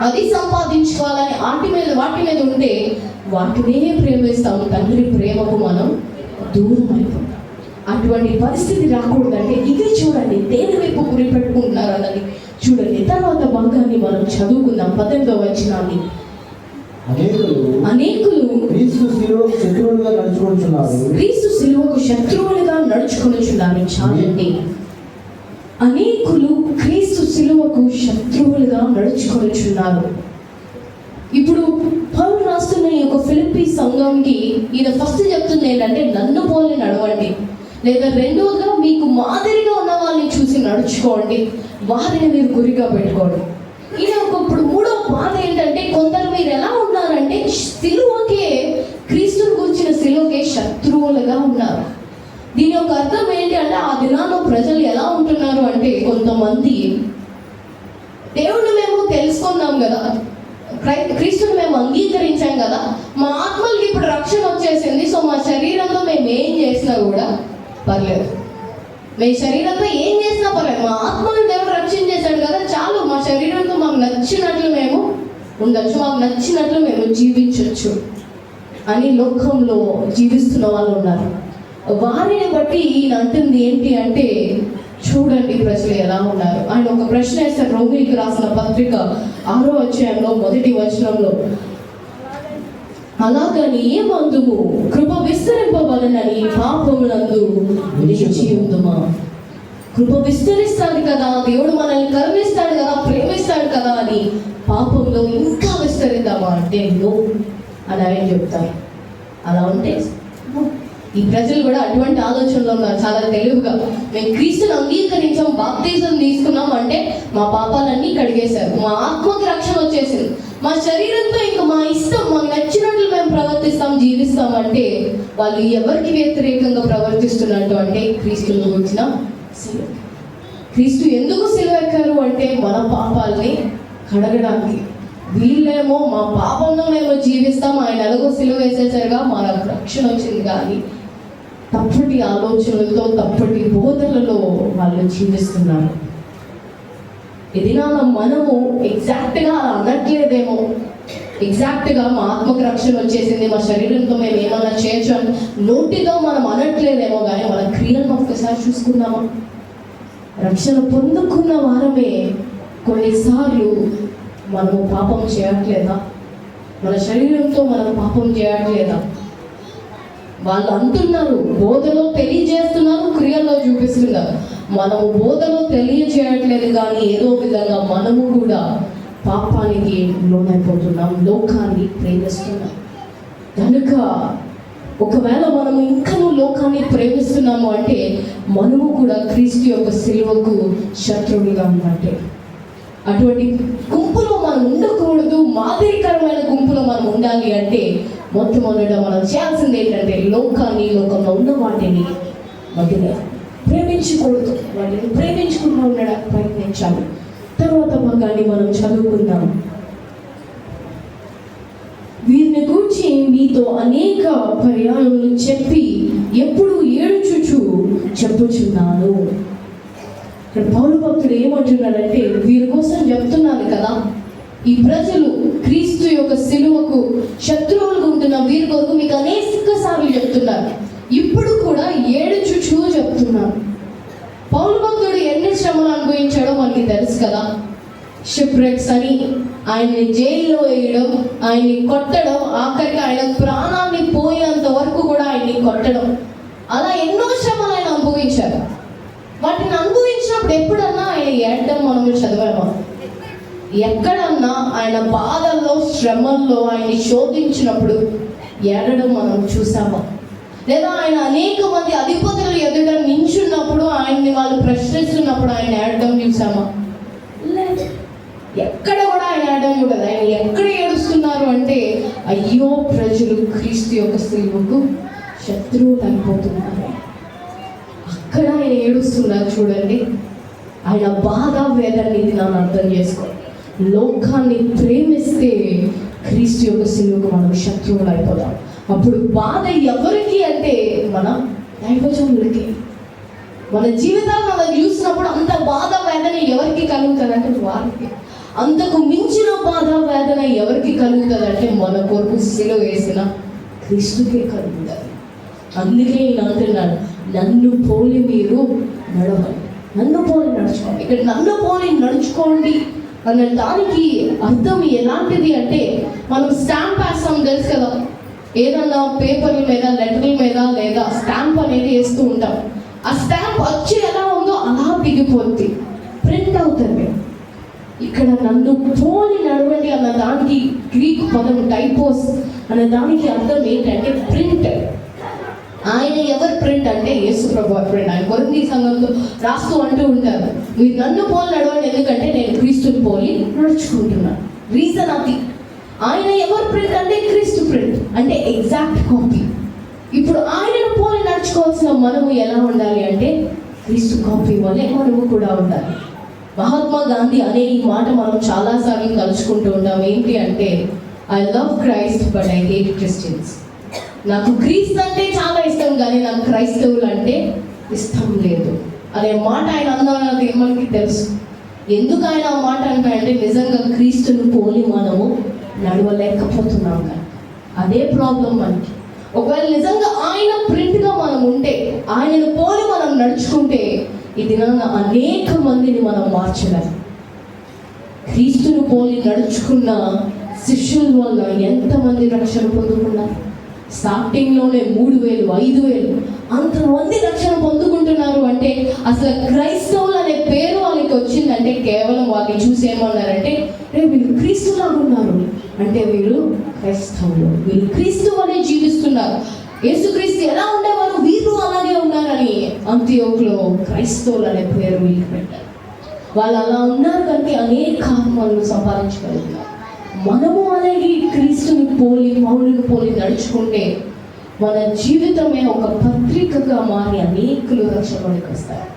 అది సంపాదించుకోవాలని వాటి మీద ఉంటే వాటినే ప్రేమిస్తాము. తండ్రి ప్రేమకు మనం దూరం అయిపోతాం. అటువంటి పరిస్థితి రాకూడదంటే ఇవి చూడండి, దేని వైపు గురి పెట్టుకుంటున్నారు అన్నది చూడండి. తర్వాత భాగాన్ని మనం చదువుకుందాం. 18వ వచనాన్ని. అనేకులు క్రీస్తు శిలువకు శత్రువులుగా నడుచుకొనుచున్నారు. చాలండి. అనేకులు క్రీస్తు శిలువకు శత్రువులుగా నడుచుకొనుచున్నారు. ఇప్పుడు పౌలు రాస్తున్న ఈ యొక్క ఫిలిప్పీ సంఘంకి ఈయన ఫస్ట్ చెప్తుంది ఏంటంటే నన్ను పోలి నడవండి, లేదా రెండోగా మీకు మాదిరిగా ఉన్న వాళ్ళని చూసి నడుచుకోండి, వారిని మీరు గురిగా పెట్టుకోండి. ఈయన ఇప్పుడు 3వ బాధ ఏంటంటే కొందరు మీరు ఎలా ఉన్నారంటే శిలువకే, క్రీస్తుని గురించిన శిలువకే శత్రువులుగా ఉన్నారు. దీని యొక్క అర్థం ఏంటి అంటే ఆ దినాల్లో ప్రజలు ఎలా ఉంటున్నారు అంటే కొంతమంది దేవుణ్ణి మేము తెలుసుకున్నాం కదా, క్రీస్తుని మేము అంగీకరించాం కదా, మా ఆత్మలకి ఇప్పుడు రక్షణ వచ్చేసింది. సో మా శరీరంలో మేము ఏం చేసినా కూడా పర్లేదు, మీ శరీరంతో ఏం చేసినా పర్లేదు, మా ఆత్మను దేవుడు రక్షించేశాడు కదా, చాలు. మా శరీరంతో మాకు నచ్చినట్లు మేము ఉండొచ్చు, మాకు నచ్చినట్లు మేము జీవించవచ్చు అని లోకంలో జీవిస్తున్న వాళ్ళు ఉన్నారు. వారిని బట్టి ఈయన అంటుంది ఏంటి అంటే, చూడండి ప్రజలు ఎలా ఉన్నారు. ఆయన ఒక ప్రశ్న వేస్తారు రోమీయులకు రాసిన పత్రిక 6వ అధ్యాయంలో 1వ వచనంలో, అలాగని ఏమందుము కృప విస్తరింపవలనని పాపమునందు నిలిచి ఉందుమా? కృప విస్తరిస్తాడు కదా, దేవుడు మనల్ని కరుణిస్తాడు కదా, ప్రేమిస్తాడు కదా అని పాపంలో ఇంకా విస్తరిద్దామా అంటే నో అని ఆయన చెప్తారు. అలా ఉంటే ఈ ప్రజలు కూడా అటువంటి ఆలోచనలో ఉన్నారు చాలా తెలివిగా. మేము క్రీస్తుని అంగీకరించాం, బాప్తిజం తీసుకున్నాం అంటే మా పాపాలన్నీ కడిగేశారు, మా ఆత్మకి రక్షణ వచ్చేసింది, మా శరీరంతో ఇంకా మా ఇష్టం మాకు నచ్చినట్లు మేము ప్రవర్తిస్తాం, జీవిస్తాం అంటే వాళ్ళు ఎవరికి వ్యతిరేకంగా ప్రవర్తిస్తున్నట్టు అంటే క్రీస్తుని గురించిన సిలువ. క్రీస్తు ఎందుకు సిలువ ఎక్కారు అంటే మన పాపాలని కడగడానికి. వీళ్ళేమో మా పాపంలో మేము జీవిస్తాం, ఆయన ఎలాగో సిలువ వేసేసారుగా మనకు రక్షణ వచ్చింది కానీ తప్పటి ఆలోచనలతో తప్పటి బోధనలలో వాళ్ళు జీవిస్తున్నారు. ఇది మనము ఎగ్జాక్ట్గా అలా అనట్లేదేమో, ఎగ్జాక్ట్గా మా ఆత్మకు రక్షణ వచ్చేసింది, మా శరీరంతో మేము ఏమన్నా చేయొచ్చు అని నోటితో మనం అనట్లేదేమో, కానీ మన క్రియలను ఒక్కసారి చూసుకున్నామా? రక్షణ పొందుకున్న వారమే కొన్నిసార్లు మనము పాపం చేయట్లేదా? మన శరీరంతో మనం పాపం చేయట్లేదా? వాళ్ళు అంటున్నారు, బోధలో తెలియజేస్తున్నారు, క్రియల్లో చూపిస్తున్నారు. మనము బోధలో తెలియజేయట్లేదు కానీ ఏదో విధంగా మనము కూడా పాపానికి లోనైపోతున్నాం, లోకాన్ని ప్రేమిస్తున్నాం. కనుక ఒకవేళ మనము ఇంకనూ లోకాన్ని ప్రేమిస్తున్నాము అంటే మనము కూడా క్రీస్తు యొక్క సిలువకు శత్రువులుగా ఉన్నట్టే. అటువంటి గుంపులో మనం ఉండకూడదు, మాదిరికరమైన గుంపులో మనం ఉండాలి అంటే మొట్టమొదట మనం చేయాల్సింది ఏంటంటే లోకాన్ని, లోకంలో ఉన్న వాటిని వాటిని ప్రేమించకూడదు, వాటిని ప్రేమించకుండా ఉండడానికి ప్రయత్నించాలి. తర్వాత భాగాన్ని మనం చదువుకుందాం. వీరిని గురించి మీతో అనేక పర్యాయములు చెప్పి ఎప్పుడు ఏడుచుచు చెప్పుచున్నాను. ఇక్కడ పౌలు భక్తుడు ఏమంటున్నాడంటే, వీరి కోసం చెప్తున్నాను కదా, ఈ ప్రజలు క్రీస్తు యొక్క సిలువకు శత్రువులుగా ఉంటున్న వీరి కొరకు మీకు అనేక సార్లు చెప్తున్నారు, ఇప్పుడు కూడా ఏడుచుచూ చెప్తున్నాను. పౌలు భక్తుడు ఎన్ని శ్రమలు అనుభవించాడో మనకి తెలుసు కదా. షిప్రెక్స్ అని, ఆయన్ని జైల్లో వేయడం, ఆయన్ని కొట్టడం, ఆఖరికి ఆయన ప్రాణాన్ని పోయేంత వరకు కూడా ఆయన్ని కొట్టడం, అలా ఎన్నో శ్రమలు ఆయన అనుభవించారు. వాటిని అనుభవించినప్పుడు ఎప్పుడన్నా ఆయన ఏడడం మనం చదివామా? ఎక్కడన్నా ఆయన బాధల్లో, శ్రమల్లో ఆయన్ని శోధించినప్పుడు ఏడడం మనం చూసామా? లేదా ఆయన అనేక మంది అధిపతులు ఎదుట నించున్నప్పుడు ఆయన్ని వాళ్ళు ప్రశ్నిస్తున్నప్పుడు ఆయన ఏడడం చూసామా? లేదు, ఎక్కడ కూడా ఆయన ఏడడం కూడా. ఆయన ఎక్కడ ఏడుస్తున్నారు అంటే, అయ్యో ప్రజలు క్రీస్తు యొక్క సిలువకు శత్రువులు అయిపోతున్నారు, అక్కడ ఆయన ఏడుస్తున్నారు. చూడండి, ఆయన బాధ వేదనని మనం అర్థం చేసుకో. లోకాన్ని ప్రేమిస్తే క్రీస్తు యొక్క సిలువకు మనం శత్రువులు అయిపోతాం. అప్పుడు బాధ ఎవరికి అంటే మన దైవజనులకి. మన జీవితాన్ని మనం చూసినప్పుడు అంత బాధ వేదన ఎవరికి కలుగుతుంది అంటే వారికి. అంతకు మించిన బాధ వేదన ఎవరికి కలుగుతుంది అంటే మన కొరకు సిలువ వేసిన క్రీస్తుకే కలుగుతుంది. అందుకే ఈయన అంటున్నాడు, నన్ను పోలి మీరు నడవండి, నన్ను పోలి నడుచుకోండి. ఇక్కడ నన్ను పోలి నడుచుకోండి అన్న దానికి అర్థం ఎలాంటిది అంటే, మనం స్టాంప్ వేస్తాం తెలుసు కదా, ఏదన్నా పేపర్ల మీద, లెటర్ల మీద లేదా స్టాంప్ అనేది వేస్తూ ఉంటాం. ఆ స్టాంప్ వచ్చి ఎలా ఉందో అలా దిగిపోద్ది, ప్రింట్ అవుతుంది. ఇక్కడ నన్ను పోలి నడవండి అన్న దానికి గ్రీక్ పదం టైపోస్ అనే దానికి అర్థం ఏంటంటే ప్రింట్. ఆయన ఎవరు ప్రింట్ అంటే యేసు ప్రభు ప్రింట్. ఆయన కొరింథీ సంఘంతో రాస్తూ అంటూ ఉంటారు, మీరు నన్ను పోలి నడవండి, ఎందుకంటే నేను క్రీస్తుని పోలి నడుచుకుంటున్నాను. రీజన్ అది. ఆయన ఎవరు ప్రింట్ అంటే క్రీస్తు ప్రింట్, అంటే ఎగ్జాక్ట్ కాపీ. ఇప్పుడు ఆయనను పోలి నడుచుకోవాల్సిన మనము ఎలా ఉండాలి అంటే క్రీస్తు కాపీ వల్లే మనము కూడా ఉండాలి. మహాత్మా గాంధీ అనే ఈ మాట మనం చాలాసార్లు కలుసుకుంటూ ఉంటాం. ఏంటి అంటే, I love Christ but I hate Christians. నాకు క్రీస్తు అంటే చాలా ఇష్టం, కానీ నాకు క్రైస్తవులు అంటే ఇష్టం లేదు అనే మాట ఆయన అన్నది మనకి తెలుసు. ఎందుకు ఆయన ఆ మాట అంటాడంటే, నిజంగా క్రీస్తుని పోలి మనము నడవలేకపోతున్నాం కదా, అదే ప్రాబ్లం మనకి. ఒకవేళ నిజంగా ఆయన ప్రింట్గా మనం ఉంటే, ఆయనను పోలి మనం నడుచుకుంటే, ఈ దినాన అనేక మందిని మనం మార్చగలం. క్రీస్తుని పోలి నడుచుకున్న శిష్యుల వల్ల ఎంతమంది రక్షణ పొందుకున్నారు? స్టార్టింగ్లోనే 3,000, 5,000 అంతమంది రక్షణ పొందుకుంటున్నారు అంటే, అసలు క్రైస్తవులు అనే పేరు వాళ్ళకి వచ్చిందంటే కేవలం వాళ్ళని చూసి ఏమన్నారంటే, వీళ్ళు క్రీస్తులాగా ఉన్నారు అంటే వీళ్ళు క్రైస్తవులు, వీళ్ళు క్రీస్తు అనే జీవిస్తున్నారు, యేసుక్రీస్తు ఎలా ఉండేవారు వీరు అలాగే ఉన్నారని అంత్యోకులో క్రైస్తవులు అనే పేరు వీళ్ళకి పెట్టారు. వాళ్ళు అలా ఉన్నారు కనుక అనేక ఆత్మలను సంపాదించగలుగుతారు. మనము అలాగే క్రీస్తుని పోలి, పౌలుని పోలి నడుచుకుంటే మన జీవితమే ఒక పత్రికగా మారి అనేకులు రక్షణలోకి వస్తారు.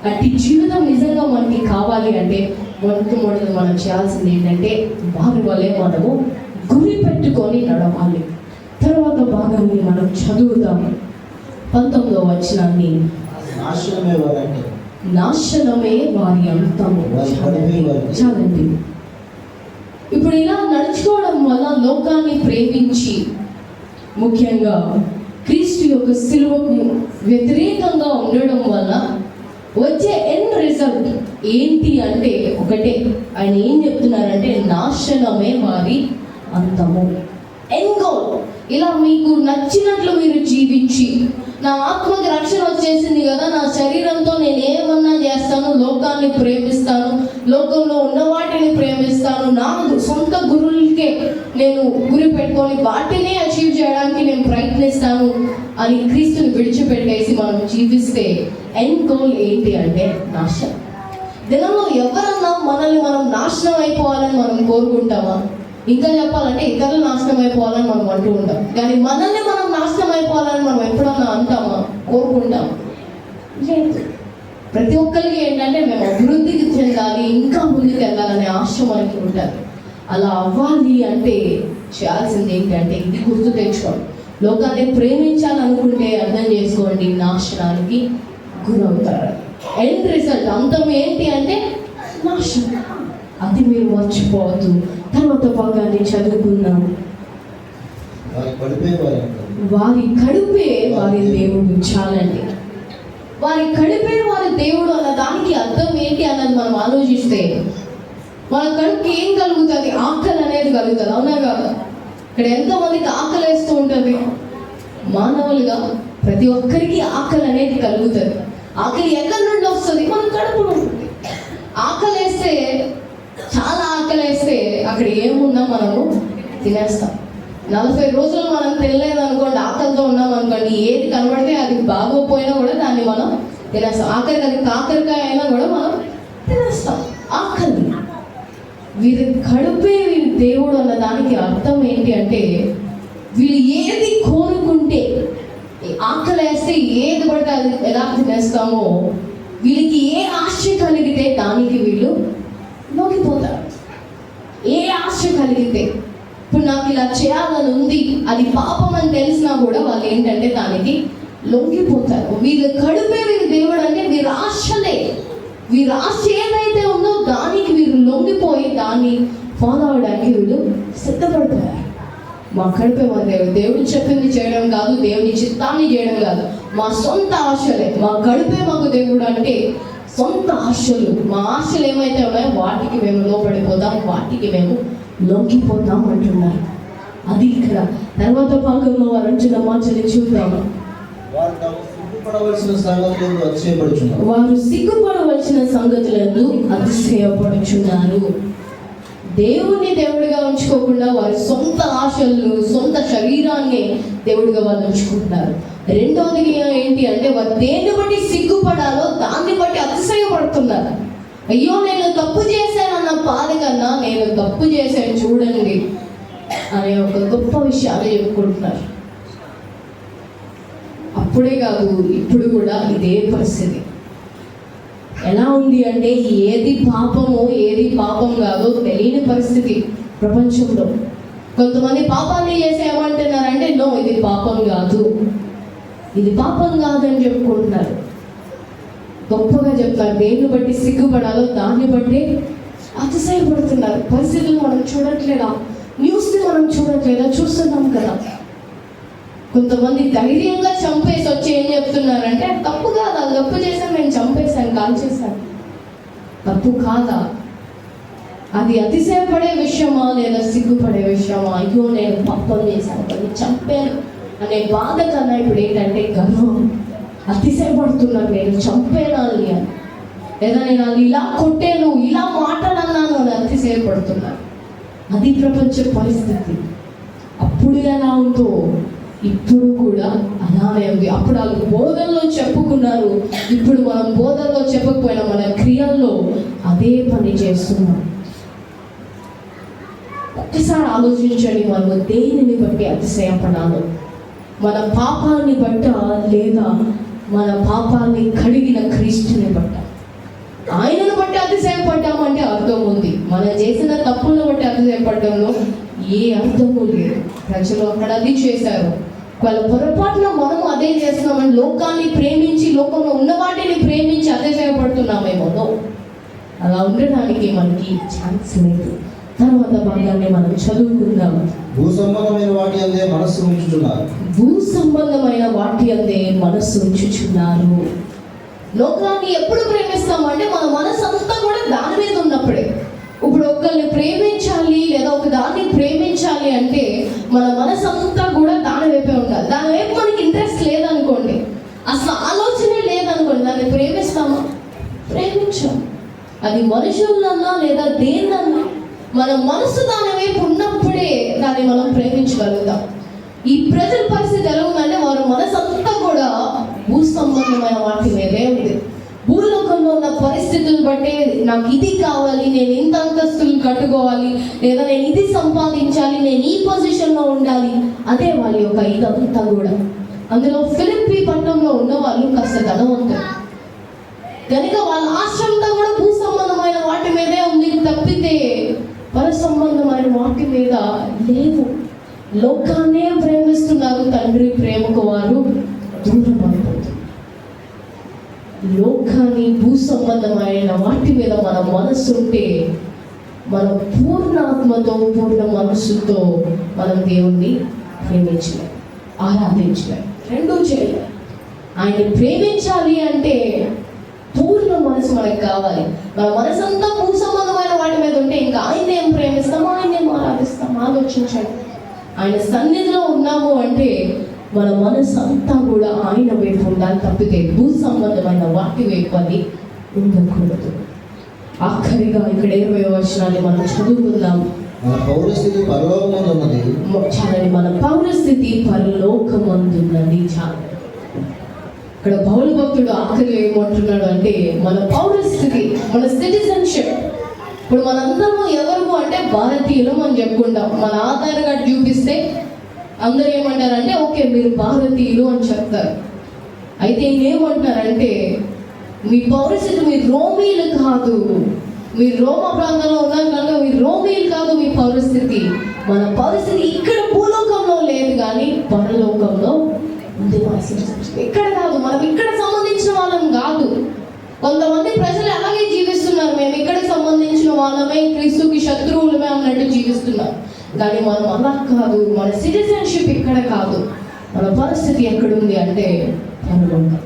అట్టి జీవితం నిజంగా మనకి కావాలి అంటే మొట్టమొదటి మనం చేయాల్సింది ఏంటంటే, వారి వల్లే మనము గురి పెట్టుకొని నడవాలి. తర్వాత భాగాన్ని మనం చదువుతాం. 19వ వచనాన్ని, నాశనమే వారి అంతము. చాలండి. ఇప్పుడు ఇలా నడుచుకోవడం వల్ల లోకాన్ని ప్రేమించి, ముఖ్యంగా క్రీస్తు యొక్క సిలువకు వ్యతిరేకంగా ఉండడం వల్ల వచ్చే ఎండ్ రిజల్ట్ ఏంటి అంటే ఒకటే. ఆయన ఏం చెప్తున్నారంటే, నాశనమే వారి అంతము. End goal. ఇలా మీకు నచ్చినట్లు మీరు జీవించి, నా ఆత్మకి రక్షణ వచ్చేసింది కదా, నా శరీరంతో నేను ఏమన్నా చేస్తాను, లోకాన్ని ప్రేమిస్తాను, లోకంలో ఉన్న వాటిని ప్రేమిస్తాను, నా సొంత గురువులకే నేను గురి పెట్టుకొని వాటినే అచీవ్ చేయడానికి నేను ప్రయత్నిస్తాను అని క్రీస్తుని విడిచిపెట్టేసి మనం జీవిస్తే ఎండ్ గోల్ ఏంటి అంటే నాశనం. దినంలో ఎవరన్నా మనల్ని మనం నాశనం అయిపోవాలని మనం కోరుకుంటామా? ఇంకా చెప్పాలంటే ఇతరులు నాశనం అయిపోవాలని మనం అంటూ ఉంటాం, కానీ మనల్ని మనం నాశనం అయిపోవాలని మనం ఎప్పుడన్నా అంటామా? కోరుకుంటాం లేదు. ప్రతి ఒక్కరికి ఏంటంటే మేము అభివృద్ధికి చెందాలి, ఇంకా ముందుకు వెళ్ళాలనే ఆశ మనకి ఉంటుంది. అలా అవ్వాలి అంటే చేయాల్సింది ఏంటంటే ఇది గుర్తు తెచ్చుకోండి. లోకాన్ని ప్రేమించాలనుకుంటే అర్థం చేసుకోండి, నాశనానికి గురవుతారు. ఎండ్ రిజల్ట్ అంతం ఏంటి అంటే నాశనం. అది మీరు మర్చిపోవద్దు. తర్వాత భాగాన్ని చదువుకుందాం. వారి కడుపే వారి దేవుడు. చాలండి. వారి కడుపే వారి దేవుడు అన్న దానికి అర్థం ఏంటి అన్నది మనం ఆలోచిస్తే, మన కడుపుకి ఏం కలుగుతుంది? ఆకలి అనేది కలుగుతుంది, అవునా కాదా? ఇక్కడ ఎంతమందికి ఆకలి వేస్తూ ఉంటుంది? మానవులుగా ప్రతి ఒక్కరికి ఆకలి అనేది కలుగుతుంది. ఆకలి ఎక్కడి నుండి వస్తుంది? మన కడుపు నుండి. ఆకలి వేస్తే, చాలా ఆకలి వేస్తే అక్కడ ఏమున్నా మనము తినేస్తాం. 40 రోజులు మనం తినలేదు అనుకోండి, ఆకలితో ఉన్నాం అనుకోండి, ఏది కనబడితే అది బాగోపోయినా కూడా దాన్ని మనం తినేస్తాం. ఆఖరికి అది కాకరకాయ అయినా కూడా మనం తినేస్తాం. ఆకలి. వీరి కడుపే వీరి దేవుడు అన్న దానికి అర్థం ఏంటి అంటే, వీళ్ళు ఏది కోరుకుంటే, ఆకలి వేస్తే ఏది పడితే అది ఎలా తినేస్తామో, వీళ్ళకి ఏ ఆశ కలిగితే దానికి వీళ్ళు లొంగిపోతారు. ఏ ఆశ కలిగితే, ఇప్పుడు నాకు ఇలా చేయాలని ఉంది, అది పాపం అని తెలిసినా కూడా వాళ్ళు ఏంటంటే దానికి లొంగిపోతారు. వీళ్ళ కడుపే వీరి దేవుడు అంటే వీరి ఆశలే, వీరి ఆశ ఏదైతే ఉందో దానికి వీరు లొంగిపోయి దాన్ని ఫాలో అవడానికి వీళ్ళు సిద్ధపడతారు. మా కడుపే మా దేవుడు. దేవుడు చెప్పింది చేయడం కాదు, దేవుని చిత్తాన్ని చేయడం కాదు, మా సొంత ఆశలే. మా కడుపే మాకు దేవుడు అంటే సొంత ఆశలు. మా ఆశలు ఏమైతే ఉన్నాయో వాటికి మేము లోపడిపోతాం, వాటికి మేము లొంగిపోతాం అంటున్నారు. అది ఇక్కడ తర్వాత భాగంలో వారు చిన్న మాటలు చూద్దాము. వారు సిగ్గుపడవలసిన సంగతులందు అతిశయపడుచున్నారు. దేవుణ్ణి దేవుడిగా ఉంచుకోకుండా వారి సొంత ఆశలను, సొంత శరీరాన్ని దేవుడిగా వాళ్ళు ఉంచుకుంటున్నారు. రెండవది ఏంటి అంటే, వారు దేన్ని బట్టి సిగ్గుపడాలో దాన్ని బట్టి అతిశయపడుతున్నారు. అయ్యో నేను తప్పు చేశానన్న బాధ కన్నా నేను తప్పు చేశాను చూడండి అనే ఒక గొప్ప విషయాలు చెప్పుకుంటున్నారు. అప్పుడే కాదు, ఇప్పుడు కూడా ఇదే పరిస్థితి. ఎలా ఉంది అంటే ఏది పాపమో ఏది పాపం కాదో తెలియని పరిస్థితి ప్రపంచంలో. కొంతమంది పాపాన్ని చేసి ఏమంటున్నారంటే నో ఇది పాపం కాదు, ఇది పాపం కాదని చెప్పుకుంటున్నారు. గొప్పగా చెప్తారు, దేన్ని బట్టి సిగ్గుపడాలో దాన్ని బట్టి అతిశయపడుతున్నారు. పరిస్థితులు మనం చూడట్లేదా? న్యూస్ని మనం చూడట్లేదా? చూస్తున్నాం కదా. కొంతమంది ధైర్యంగా చంపేసి వచ్చి ఏం చెప్తున్నారంటే తప్పు కాదా, తప్పు చేశాను, నేను చంపేశాను, కాల్ చేశాను. తప్పు కాదా? అది అతిశయపడే విషయమా లేదా సిగ్గుపడే విషయమా? అయ్యో నేను పాపం చేశాను, అది చంపాను అనే బాధ కన్నా ఇప్పుడు ఏంటంటే గర్వం. అతిశయపడుతున్నాను నేను చంపేనాలి అని, లేదా నేను అది ఇలా కొట్టాను, ఇలా మాట్లాడన్నాను అని అతిశయపడుతున్నాను. అది ప్రపంచ పరిస్థితి. అప్పుడు ఎలా ఉందో ఇప్పుడు కూడా అలానే ఉంది. అప్పుడు వాళ్ళు బోధనలో చెప్పుకున్నారు, ఇప్పుడు మనం బోధనలో చెప్పకపోయినా మన క్రియల్లో అదే పని చేస్తున్నాం. ఒక్కసారి ఆలోచించండి, మనము దేనిని బట్టి అతిశయపడాలో? మన పాపాన్ని బట్ట లేదా మన పాపాన్ని కడిగిన క్రీస్తుని బట్ట? ఆయనను బట్టి అతిశయపడ్డామంటే అర్థం ఉంది, మనం చేసిన తప్పులను బట్టి అతిశయపడ్డంలో ఏ అర్థము లేదు. ప్రజలు అక్కడ అది చేశారు, వాళ్ళ పొరపాటున మనం అదే చేస్తున్నామని లోకాన్ని ప్రేమించి లోకంలో ఉన్న వాటిని ప్రేమించి అతిశయపడుతున్నామేమో. అలా ఉండడానికి మనకి ఛాన్స్ లేదు. తర్వాత భాగాన్ని మనం చదువుకుందాం. భూ సంబంధమైన వాటి అందే మనస్సు ఉంచుచున్నారు. భూ సంబంధమైన వాటి అందే మనస్సు ఉంచుచున్నారు. లోకాన్ని ఎప్పుడు ప్రేమిస్తామంటే మన మనసు అంతా కూడా దాని మీద ఉన్నప్పుడే. ఇప్పుడు ఒకరిని ప్రేమించాలి లేదా ఒక దాన్ని ప్రేమించాలి అంటే మన మనసు అంతా కూడా దాని వైపే ఉండాలి. దాని వైపు మనకి ఇంట్రెస్ట్ లేదనుకోండి, అసలు ఆలోచనే లేదనుకోండి, దాన్ని ప్రేమిస్తామా? ప్రేమించాం. అది మనుషులన్నా లేదా దేన్నన్నా మన మనసు దాని వైపు ఉన్నప్పుడే దాన్ని మనం ప్రేమించగలుగుతాం. ఈ ప్రజల పరిస్థితి ఎలా ఉందంటే వారి మనసు అంతా కూడా భూ సంబంధమైన వాటి మీదే ఉంది. భూలోకంలో ఉన్న పరిస్థితులను బట్టే నాకు ఇది కావాలి, నేను ఇంత అంతస్తులు కట్టుకోవాలి, లేదా నేను ఇది సంపాదించాలి, నేను ఈ పొజిషన్లో ఉండాలి, అదే వాళ్ళ యొక్క ఇదంతా కూడా. అందులో ఫిలిప్పీ పట్టణంలో ఉన్న వాళ్ళు కాస్త ధనవంతులు కనుక వాళ్ళ ఆశ్రమంతో కూడా భూ సంబంధమైన వాటి మీదే ఉంది తప్పితే పర సంబంధమైన వాటి మీద లేవు. లోకాన్నే ప్రేమిస్తున్నారు, తండ్రి ప్రేమకు వారు దూరం అయిపోతుంది. లోకాన్ని భూ సంబంధమైన వాటి మీద మన మనస్సు ఉంటే మనం పూర్ణాత్మతో పూర్ణ మనస్సుతో మనం దేవుణ్ణి ప్రేమించలేం, ఆరాధించలేం, రెండూ చేయలేం. ఆయన్ని ప్రేమించాలి అంటే పూర్ణ మనసు మనకు కావాలి. మన మనసు అంతా భూ సంబంధమైన వాటి మీద ఉంటే ఇంకా ఆయన ఏం ప్రేమిస్తాం, ఆయన ఏం ఆరాధిస్తాం? ఆలోచించండి. ఆయన సన్నిధిలో ఉన్నాము అంటే మన మనసు అంతా కూడా ఆయన వైపు ఉండాలి తప్పితే భూ సంబంధమైన వాటి వైపు అది ఉండకూడదు. ఆఖరిగా ఇక్కడ 20వ వచనాన్ని మనం చదువుకుందాం. మన పౌరస్థితి పరలోకమందున్నది. చాలండి, మన పౌరస్థితి పరలోకమందున్నది. చాలు. ఇక్కడ పౌలు భక్తుడు ఆఖరి ఏమంటున్నాడు అంటే మన పౌరస్థితి, మన సిటిజన్షిప్. ఇప్పుడు మనందరము ఎవరు అంటే భారతీయులు అని చెప్పుకుంటాం. మన ఆధార్ కార్డు చూపిస్తే అందరూ ఏమంటారంటే ఓకే మీరు భారతీయులు అని చెప్తారు. అయితే ఏమంటారంటే మీ పౌరస్థితి మీరు రోమీలు కాదు, మీరు రోమా ప్రాంతంలో ఉన్నారు కనుక మీరు రోమీలు కాదు మీ పౌరస్థితి. మన పరిస్థితి ఇక్కడ భూలోకంలో లేదు కానీ పరలోకంలో ఉంది. మన సిటిజన్షిప్ ఇక్కడ కాదు, మనం ఇక్కడ సంబంధించిన వాళ్ళం కాదు. కొంతమంది ప్రజలు అలాగే జీవిస్తున్నారు, మేము ఇక్కడికి సంబంధించిన వాళ్ళమే, క్రీస్తుకి శత్రువులమే అన్నట్టు జీవిస్తున్నారు. కానీ మనం అలా కాదు, మన సిటిజన్షిప్ ఇక్కడ కాదు. మన పరిస్థితి ఎక్కడుంది అంటే పరలోకం.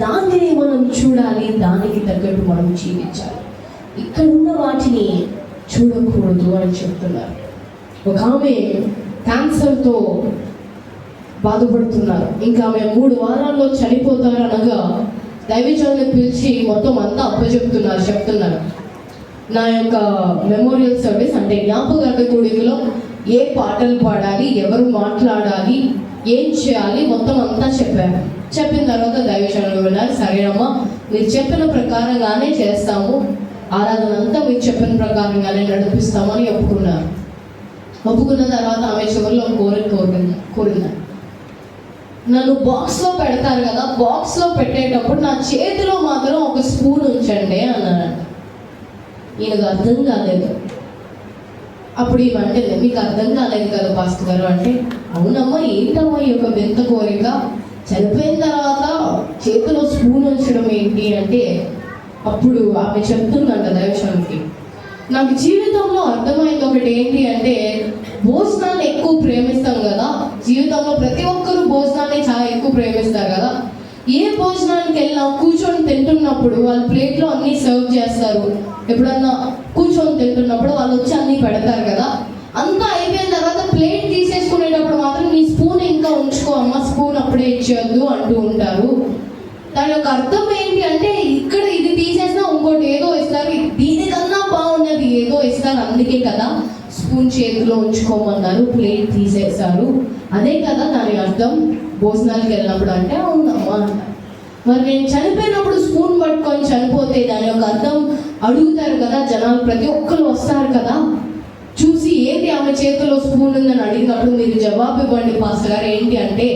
దానిని మనం చూడాలి, దానికి తగ్గట్టు మనం జీవించాలి. ఇక్కడున్న వాటిని చూడకూడదు అని చెప్తున్నారు. ఒక ఆమె క్యాన్సర్తో బాధపడుతున్నారు, ఇంకా ఆమె 3 వారాల్లో చనిపోతారు అనగా దైవజనులను పిలిచి మొత్తం అంతా చెప్తున్నారు. నా యొక్క మెమోరియల్ సర్వీస్ అంటే జ్ఞాపకార్థ కూడికలో ఏ పాటలు పాడాలి, ఎవరు మాట్లాడాలి, ఏం చేయాలి మొత్తం అంతా చెప్పారు. చెప్పిన తర్వాత దైవజనులు విన్నారు, సరేనమ్మా మీరు చెప్పిన ప్రకారంగానే చేస్తాము, ఆరాధన అంతా మీరు చెప్పిన ప్రకారంగానే నడిపిస్తామని ఒప్పుకున్నారు. ఒప్పుకున్న తర్వాత ఆమె చివరిలో కోరినారు, నన్ను బాక్స్లో పెడతారు కదా, బాక్స్లో పెట్టేటప్పుడు నా చేతిలో మాత్రం ఒక స్పూన్ ఉంచండి అన్నారంట. ఈయనకు అర్థం కాలేదు. అప్పుడు ఏమంటే మీకు అర్థం కాలేదు కదా పాస్టర్ గారు అంటే, అవునమ్మా ఏంటమ్మా ఈ యొక్క వింత కోరిక, చనిపోయిన తర్వాత చేతిలో స్పూన్ ఉంచడం ఏంటి అంటే, అప్పుడు ఆమె చెప్తుందంట దైవశానికి, నాకు జీవితంలో అర్థమైంది ఒకటి ఏంటి అంటే, భోజనాన్ని ఎక్కువ ప్రేమిస్తాం కదా, జీవితంలో ప్రతి ఒక్కరూ భోజనాన్ని చాలా ఎక్కువ ప్రేమిస్తారు కదా. ఏ భోజనానికి వెళ్ళినా కూర్చొని తింటున్నప్పుడు వాళ్ళ ప్లేట్లో అన్నీ సర్వ్ చేస్తారు. ఎప్పుడన్నా కూర్చొని తింటున్నప్పుడు వాళ్ళు వచ్చి అన్నీ పెడతారు కదా. అంతా అయిపోయిన తర్వాత ప్లేట్ తీసేసుకునేటప్పుడు మాత్రం నీ స్పూన్ ఇంకా ఉంచుకో అమ్మ, స్పూన్ అప్పుడే ఇచ్చేయద్దు అంటూ ఉంటారు. దాని యొక్క అర్థం ఏంటి అంటే, ఇక్కడ ఇది తీసేసినా ఇంకోటి ఏదో ఇస్తారు, దీనికన్నా బాగున్నది ఏదో ఇస్తారు, అందుకే కదా స్పూన్ చేతిలో ఉంచుకోమన్నారు, ప్లేట్ తీసేశారు. అదే కదా దాని అర్థం భోజనాలకు వెళ్ళినప్పుడు అంటే, అవునమ్మా అంటారు. మరి నేను చనిపోయినప్పుడు స్పూన్ పట్టుకొని చనిపోతే దాని యొక్క అర్థం అడుగుతారు కదా జనాలు, ప్రతి ఒక్కరు వస్తారు కదా చూసి, ఏంటి ఆమె చేతిలో స్పూన్ ఉందని అడిగినప్పుడు మీరు జవాబు ఇవ్వండి పాస్టర్ గారు ఏంటి అంటే,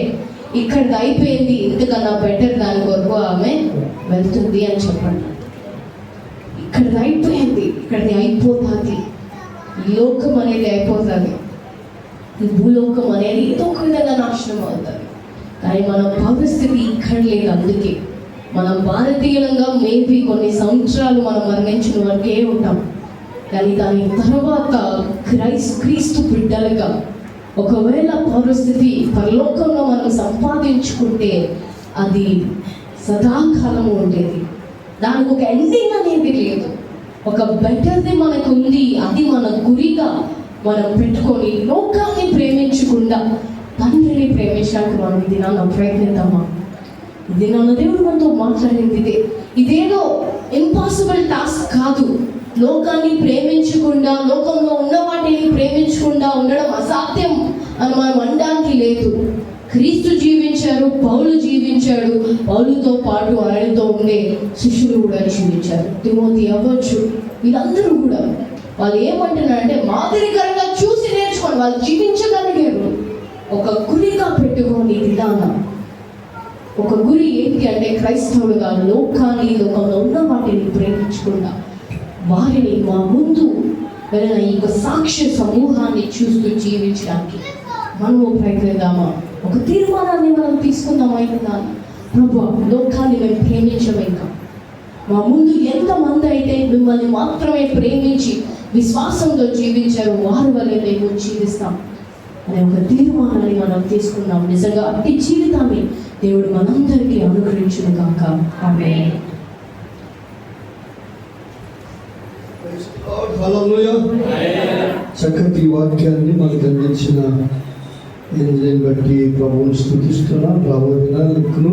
ఇక్కడిది అయిపోయింది, ఇంతకన్నా బెటర్ దాని కొరకు ఆమె వెళ్తుంది అని చెప్పండి. ఇక్కడిది అయిపోయింది, ఇక్కడిది అయిపోతుంది, ఈ లోకం అనేది అయిపోతుంది, ఈ భూలోకం అనేది ఏదో ఒక విధంగా నాశనం అవుతుంది. కానీ మన పరిస్థితి ఇక్కడ లేదు. అందుకే మనం భారతీయులంగా మేబీ కొన్ని సంవత్సరాలు మనం మరణించిన వరకే ఉంటాం. కానీ దాని తర్వాత క్రీస్తు బిడ్డలుగా ఒకవేళ పరిస్థితి పరలోకంలో మనం సంపాదించుకుంటే అది సదాకాలము ఉండేది. దానికి ఒక ఎండింగ్ అనేది లేదు. ఒక బెటర్ది మనకు ఉంది, అది మన గురిగా మనం పెట్టుకొని లోకాన్ని ప్రేమించకుండా తండ్రిని ప్రేమించడానికి మనం ఇది నాన్న ప్రయత్నిద్దామా? ఇది నాన్న దేవుడు మనతో మాట్లాడింది ఇదేదో ఇంపాసిబుల్ టాస్క్ కాదు. లోకాన్ని ప్రేమించకుండా, లోకంలో ఉన్న వాటిని ప్రేమించకుండా ఉండడం అసాధ్యం అని మనం అనడానికి లేదు. క్రీస్తు జీవించారు, పౌలు జీవించాడు, పౌలుతో పాటు ఆయనతో ఉండే శిష్యులు కూడా జీవించారు. తిమోతి అవ్వచ్చు, వీళ్ళందరూ కూడా వాళ్ళు ఏమంటున్నారంటే మాదిరికరంగా చూసి నేర్చుకోండి. వాళ్ళు జీవించగలిగారు ఒక గురిగా పెట్టుకోని విధానం. ఒక గురి ఏంటి అంటే, క్రైస్తవులుగా లోకాన్ని, లోకంలో ఉన్న వాటిని ప్రేమించకుండా వారిని మా ముందు వెళ్ళిన ఈ సాక్ష్య సమూహాన్ని చూస్తూ జీవించడానికి మనము ప్రయత్నిద్దామా? ఒక తీర్మానాన్ని మనం తీసుకుందామా? అయినా ప్రభు, లోకాన్ని మేము ప్రేమించము, ఇంకా మా ముందు ఎంతమంది అయితే మిమ్మల్ని మాత్రమే ప్రేమించి విశ్వాసంతో జీవించారు వారి వల్లే మేము జీవిస్తాం అనే ఒక తీర్మానాన్ని మనం తీసుకున్నాం. నిజంగా అట్టి జీవితాన్ని దేవుడు మనందరికీ అనుగ్రహించును గాక. ఆమేన్. హల్లెలూయా. చక్కటి వాక్యాన్ని మనకు అందించిన దీన్ని బట్టి ప్రభువుని స్తుతిస్తున్నాం. రాబోయే దినాలకు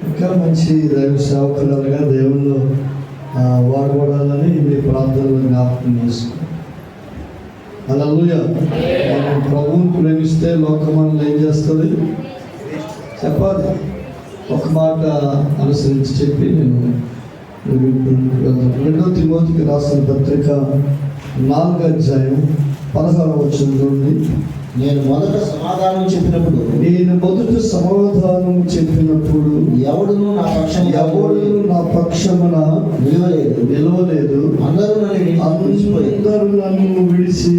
ఇంకా మంచి దైవ సేవకులుగా దేవుళ్ళు వాడబడాలని మీ ప్రార్థనలు జ్ఞాపకం చేసుకున్నాం. హల్లెలూయా. మనం ప్రభువుని ప్రేమిస్తే లోకం మనల్ని ఏం చేస్తుంది చెప్పాలి. ఒక మాట అనుసరించి చెప్పి నేను 2 తిమోతికి రాసిన పత్రిక 4వ అధ్యాయం 16వ వచనం నుండి, నేను మొదట సమాధానం చెప్పినప్పుడు ఎవడును నా పక్షమున నిలవలేదు. అందరూ నన్ను విడిచి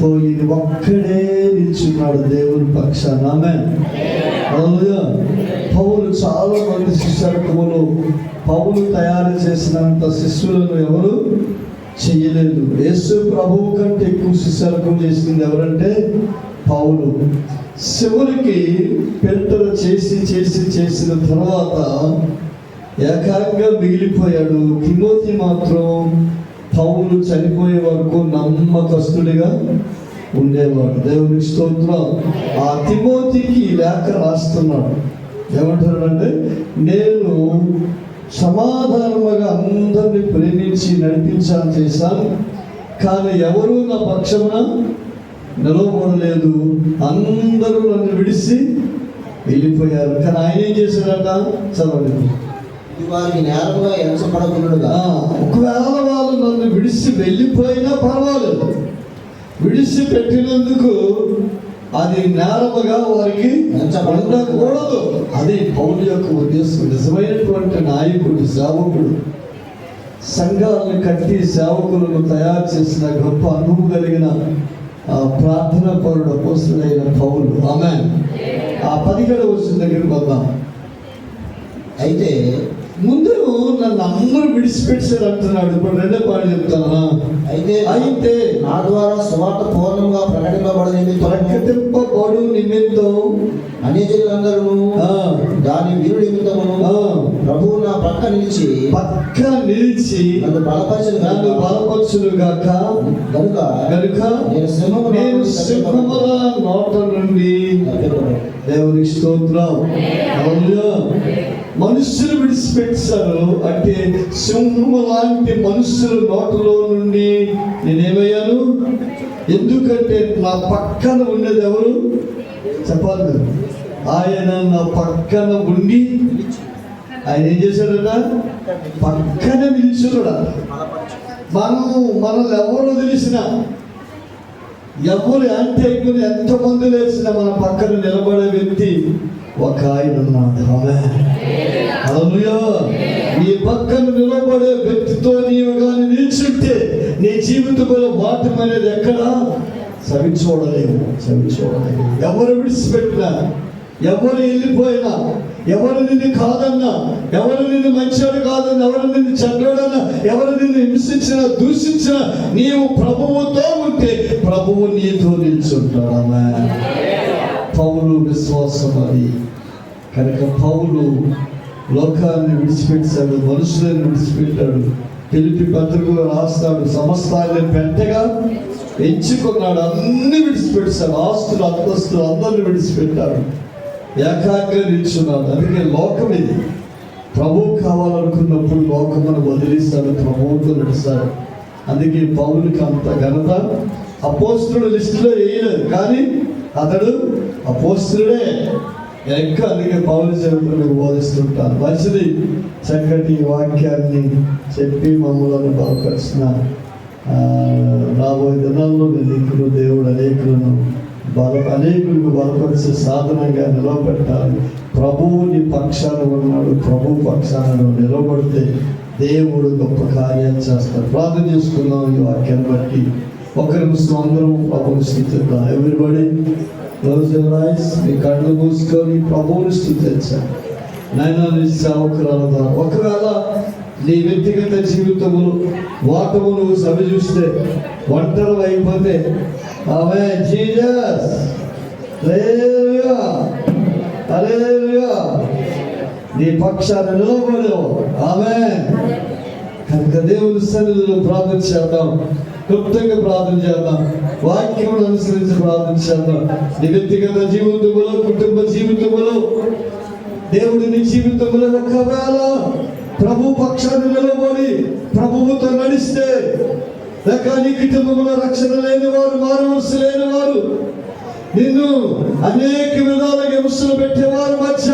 పోయి ఒక్కడే నిల్చున్నాడు దేవుని పక్షాన. ఆమేన్. హల్లెలూయా. పౌలు చాలా మంది శిష్యత్వములు, పౌలు తయారు చేసినంత శిష్యులను ఎవరు చెయ్యలేదు. యేసు ప్రభువు కంటే ఎక్కువ శిష్యత్వం చేసింది ఎవరంటే పౌలు. చివరికి పెంటలు చేసిన తర్వాత ఏకాంగా మిగిలిపోయాడు. తిమోతి మాత్రం పౌలు చనిపోయే వరకు నమ్మకస్తుడిగా ఉండేవాడు. దేవునికి స్తోత్రం. ఆ తిమోతికి లేఖ రాస్తున్నాడు. ఏమంటారంటే, నేను సమాధానముగా అందరినీ ప్రేమించి నడిపించాలని చేశాను, కానీ ఎవరూ నా పక్షమున నిలవబడలేదు. అందరూ నన్ను విడిచి వెళ్ళిపోయారు. కానీ ఆయన ఏం చేశాడట? చదవండి. వారికి నేరముగా ఎంచబడకుండా, ఒకవేళ వాళ్ళు నన్ను విడిచి వెళ్ళిపోయినా పర్వాలేదు, విడిచి పెట్టినందుకు అది నేరముగా వారికి ఉండకూడదు. అది పౌలు యొక్క ఉద్దేశం. నిజమైనటువంటి నాయకుడు, సేవకుడు, సంఘాలను కట్టి సేవకులను తయారు చేసిన గొప్ప అనుభవం కలిగిన ప్రార్థనా పరుడు అపోస్తలుడైన పౌలు. ఆమేన్. ఆ 17వ వచనం దగ్గరికి వద్దాం. అయితే ముందు నన్ను అందరూ విడిచిపెట్టారు అంటున్నాడు. ఇప్పుడు రెండో పాట చెప్తాను. అయితే నా ద్వారా సువార్త పూర్ణంగా ప్రకటింపబడు నిమిత్తం అన్యజనులందరూ దాని వీరు నిమిత్తము ప్రభువు నా పక్క నిలిచి నన్ను బలపరచును గాక. గనుక నేను సింహముల నోట నుండి దేవునికి స్తోత్రం. మనుషులు విడిచిపెట్టారు అంటే సింహము లాంటి మనుషుల నోటలో నుండి నేనేమయ్యాను. ఎందుకంటే నా పక్కన ఉండేది ఎవరు చెప్పాలి కదా. ఆయన నా పక్కన ఉండి ఆయన ఏం చేశాడట, పక్కన నిల్చున్నాడా. మనల్ని ఎవరు వదిలేసినా, ఎవరు యాంటీ అయిపోయి ఎంతమంది లేచినా మన పక్కన నిలబడే వ్యక్తి ఒక ఆయన ఉన్నాడు. హల్లెలూయా. నీ పక్కన నిలబడే వ్యక్తితో నీవు కానీ నిల్చుంటే నీ జీవితంలో వాటం అనేది ఎక్కడ చవి చూడలేము. ఎవరు విడిచిపెట్టినా, ఎవరు వెళ్ళిపోయినా, ఎవరు నిన్ను కాదన్నా, ఎవరు నిన్ను మంచివాడు కాదన్నా, ఎవరు నిన్ను చెడ్డోడన్నా, ఎవరు నిన్ను హింసించినా, దూషించినా, నీవు ప్రభువుతో ఉంటే ప్రభువు నీతో నిల్చుంటాడమ్మా. పౌలు విశ్వాసం అది. కనుక పౌలు లోకాన్ని విడిచిపెట్టాడు, మనుషులను విడిచిపెట్టాడు. పిలిపి పత్రికలో రాస్తాడు, సమస్తాన్ని పెద్దగా ఎంచుకున్నాడు. అన్ని విడిచిపెట్టాడు. ఆస్తులు, అంతస్తులు అందరిని విడిచిపెట్టాడు. ఏకాగ్ర నిల్చున్నాడు. అందుకే లోకం ఇది. ప్రభువు కావాలనుకున్నప్పుడు లోకమును వదిలేస్తాడు, ప్రభువుతో నడుస్తాడు. అందుకే పౌలుకి అంత ఘనత. అపోస్తలుడు లిస్టులో వేయలేదు, కానీ అతడు అపోస్తలుడే. ఇంకా అందుకే పౌలు చరిత్రను బోధిస్తుంటాను. మంచిది, చక్కటి వాక్యాన్ని చెప్పి మమ్మల్ని బలపరిచిన రాబోయే దినాల్లో నీకులు దేవుడు అనేకులకు బలపరిచే సాధనంగా నిలబెట్టాలి. ప్రభువు నీ పక్షాన ఉన్నాడు. ప్రభు పక్షాన నిలబడితే దేవుడు గొప్ప కార్యాలు చేస్తాడు. ప్రార్థన చేసుకుందాం ఈ వాక్యాన్ని బట్టి. ఒకరి ముస్లిం అందరం ప్రభువుని స్తుతిద్దాం. Everybody close your eyes. మీ కళ్ళు మూసుకొని ప్రభువుని స్తుతించాలి. నాయనా నీ సేవకురాల ద్వారా ఒకవేళ నీ వ్యక్తిగత జీవితంలో వాటము నువ్వు సరి చూస్తే, ఒంటరి అయిపోతే, ఆమె జీసస్ హల్లెలూయా హల్లెలూయా నీ పక్షాన నిలబడేవు. ఆమె కనుక దేవుని సన్నిధిలో ప్రార్థన చేద్దాం. క్లుప్తంగా ప్రార్థన చేద్దాం. వాక్యం అనుసరించి ప్రార్థన చేద్దాం. నీ వ్యక్తిగత జీవితంలో, కుటుంబ జీవితంలో, దేవుడి నీ జీవితంలో ఒకవేళ ప్రభు పక్షాన్ని నిలబడి ప్రభువుతో నడిస్తే, లేక నీ కుటుంబంలో రక్షణ లేని వారు, మానవలసి లేని వారు, నిన్ను అనేక విధాలుగా హింసలు పెట్టేవారి మధ్య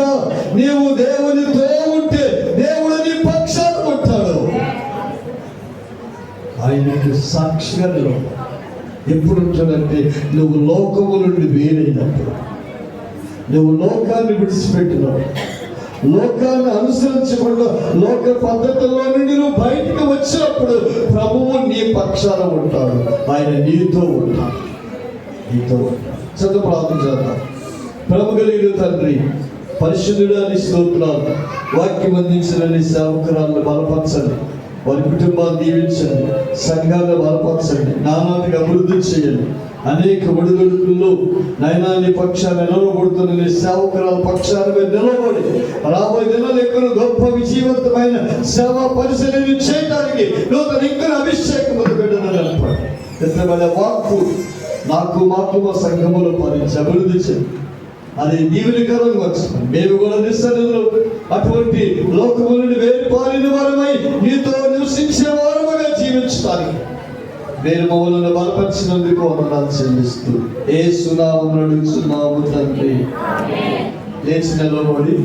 నీవు దేవునితో ఉంటే దేవుడు నీ పక్షాన్ని ఉంటాడు. ఆయనకి సాక్షిగా నిలబడు. ఎప్పుడు ఉంటాడంటే నువ్వు లోకము నుండి వేరైనప్పుడు, నువ్వు లోకాన్ని విడిచిపెట్టినావు, లోకాన్ని అనుసరించకుండా లోక పద్ధతుల్లో నుండి నువ్వు బయటకు వచ్చినప్పుడు ప్రభువు నీ పక్షాన ఉంటాడు. ఆయన నీతో ఉంటాడు. చదువు ప్రార్థన చేద్దాం. ప్రభు కలిగిన తండ్రి, పరిశుద్ధుడా నీ స్తోత్రాలు. వాక్యం అందించిన నీ సేవకురాలను బలపరచండి, వారి కుటుంబాన్ని దీవించండి, సంఘాలను బలపరచండి, నానాటికి అభివృద్ధి చేయండి. అనేక ఒడిదుడుకుల్లో నైనా నీ పక్షాన నిలబడుతున్న నీ సేవకురాల పక్షాన నిలబడి రాబోయే దినాలు ఎక్కడ గొప్ప విజయవంతమైన సేవా పరిశీలన చేయడానికి నూతన ఇంకా అభిషేకం పెట్టడం నిలబడి ఎత్తబడే వాక్కు నాకు మాకు మా సంఘములో పాలించి అభివృద్ధి చేయండి. అది దీవెనకరంగా వచ్చింది. మేము కూడా నిస్సన్నిధిలో అటువంటి లోకము నుండి వేరు పాలిన వారమై నీతో నివసించే వారముగా జీవించడానికి మీరు మమ్మల్ని బలపరిచినందుకు వందనాలు చెల్లిస్తూ యేసు నామమున అడుగుచున్నాము తండ్రి. లేచి నిలబడి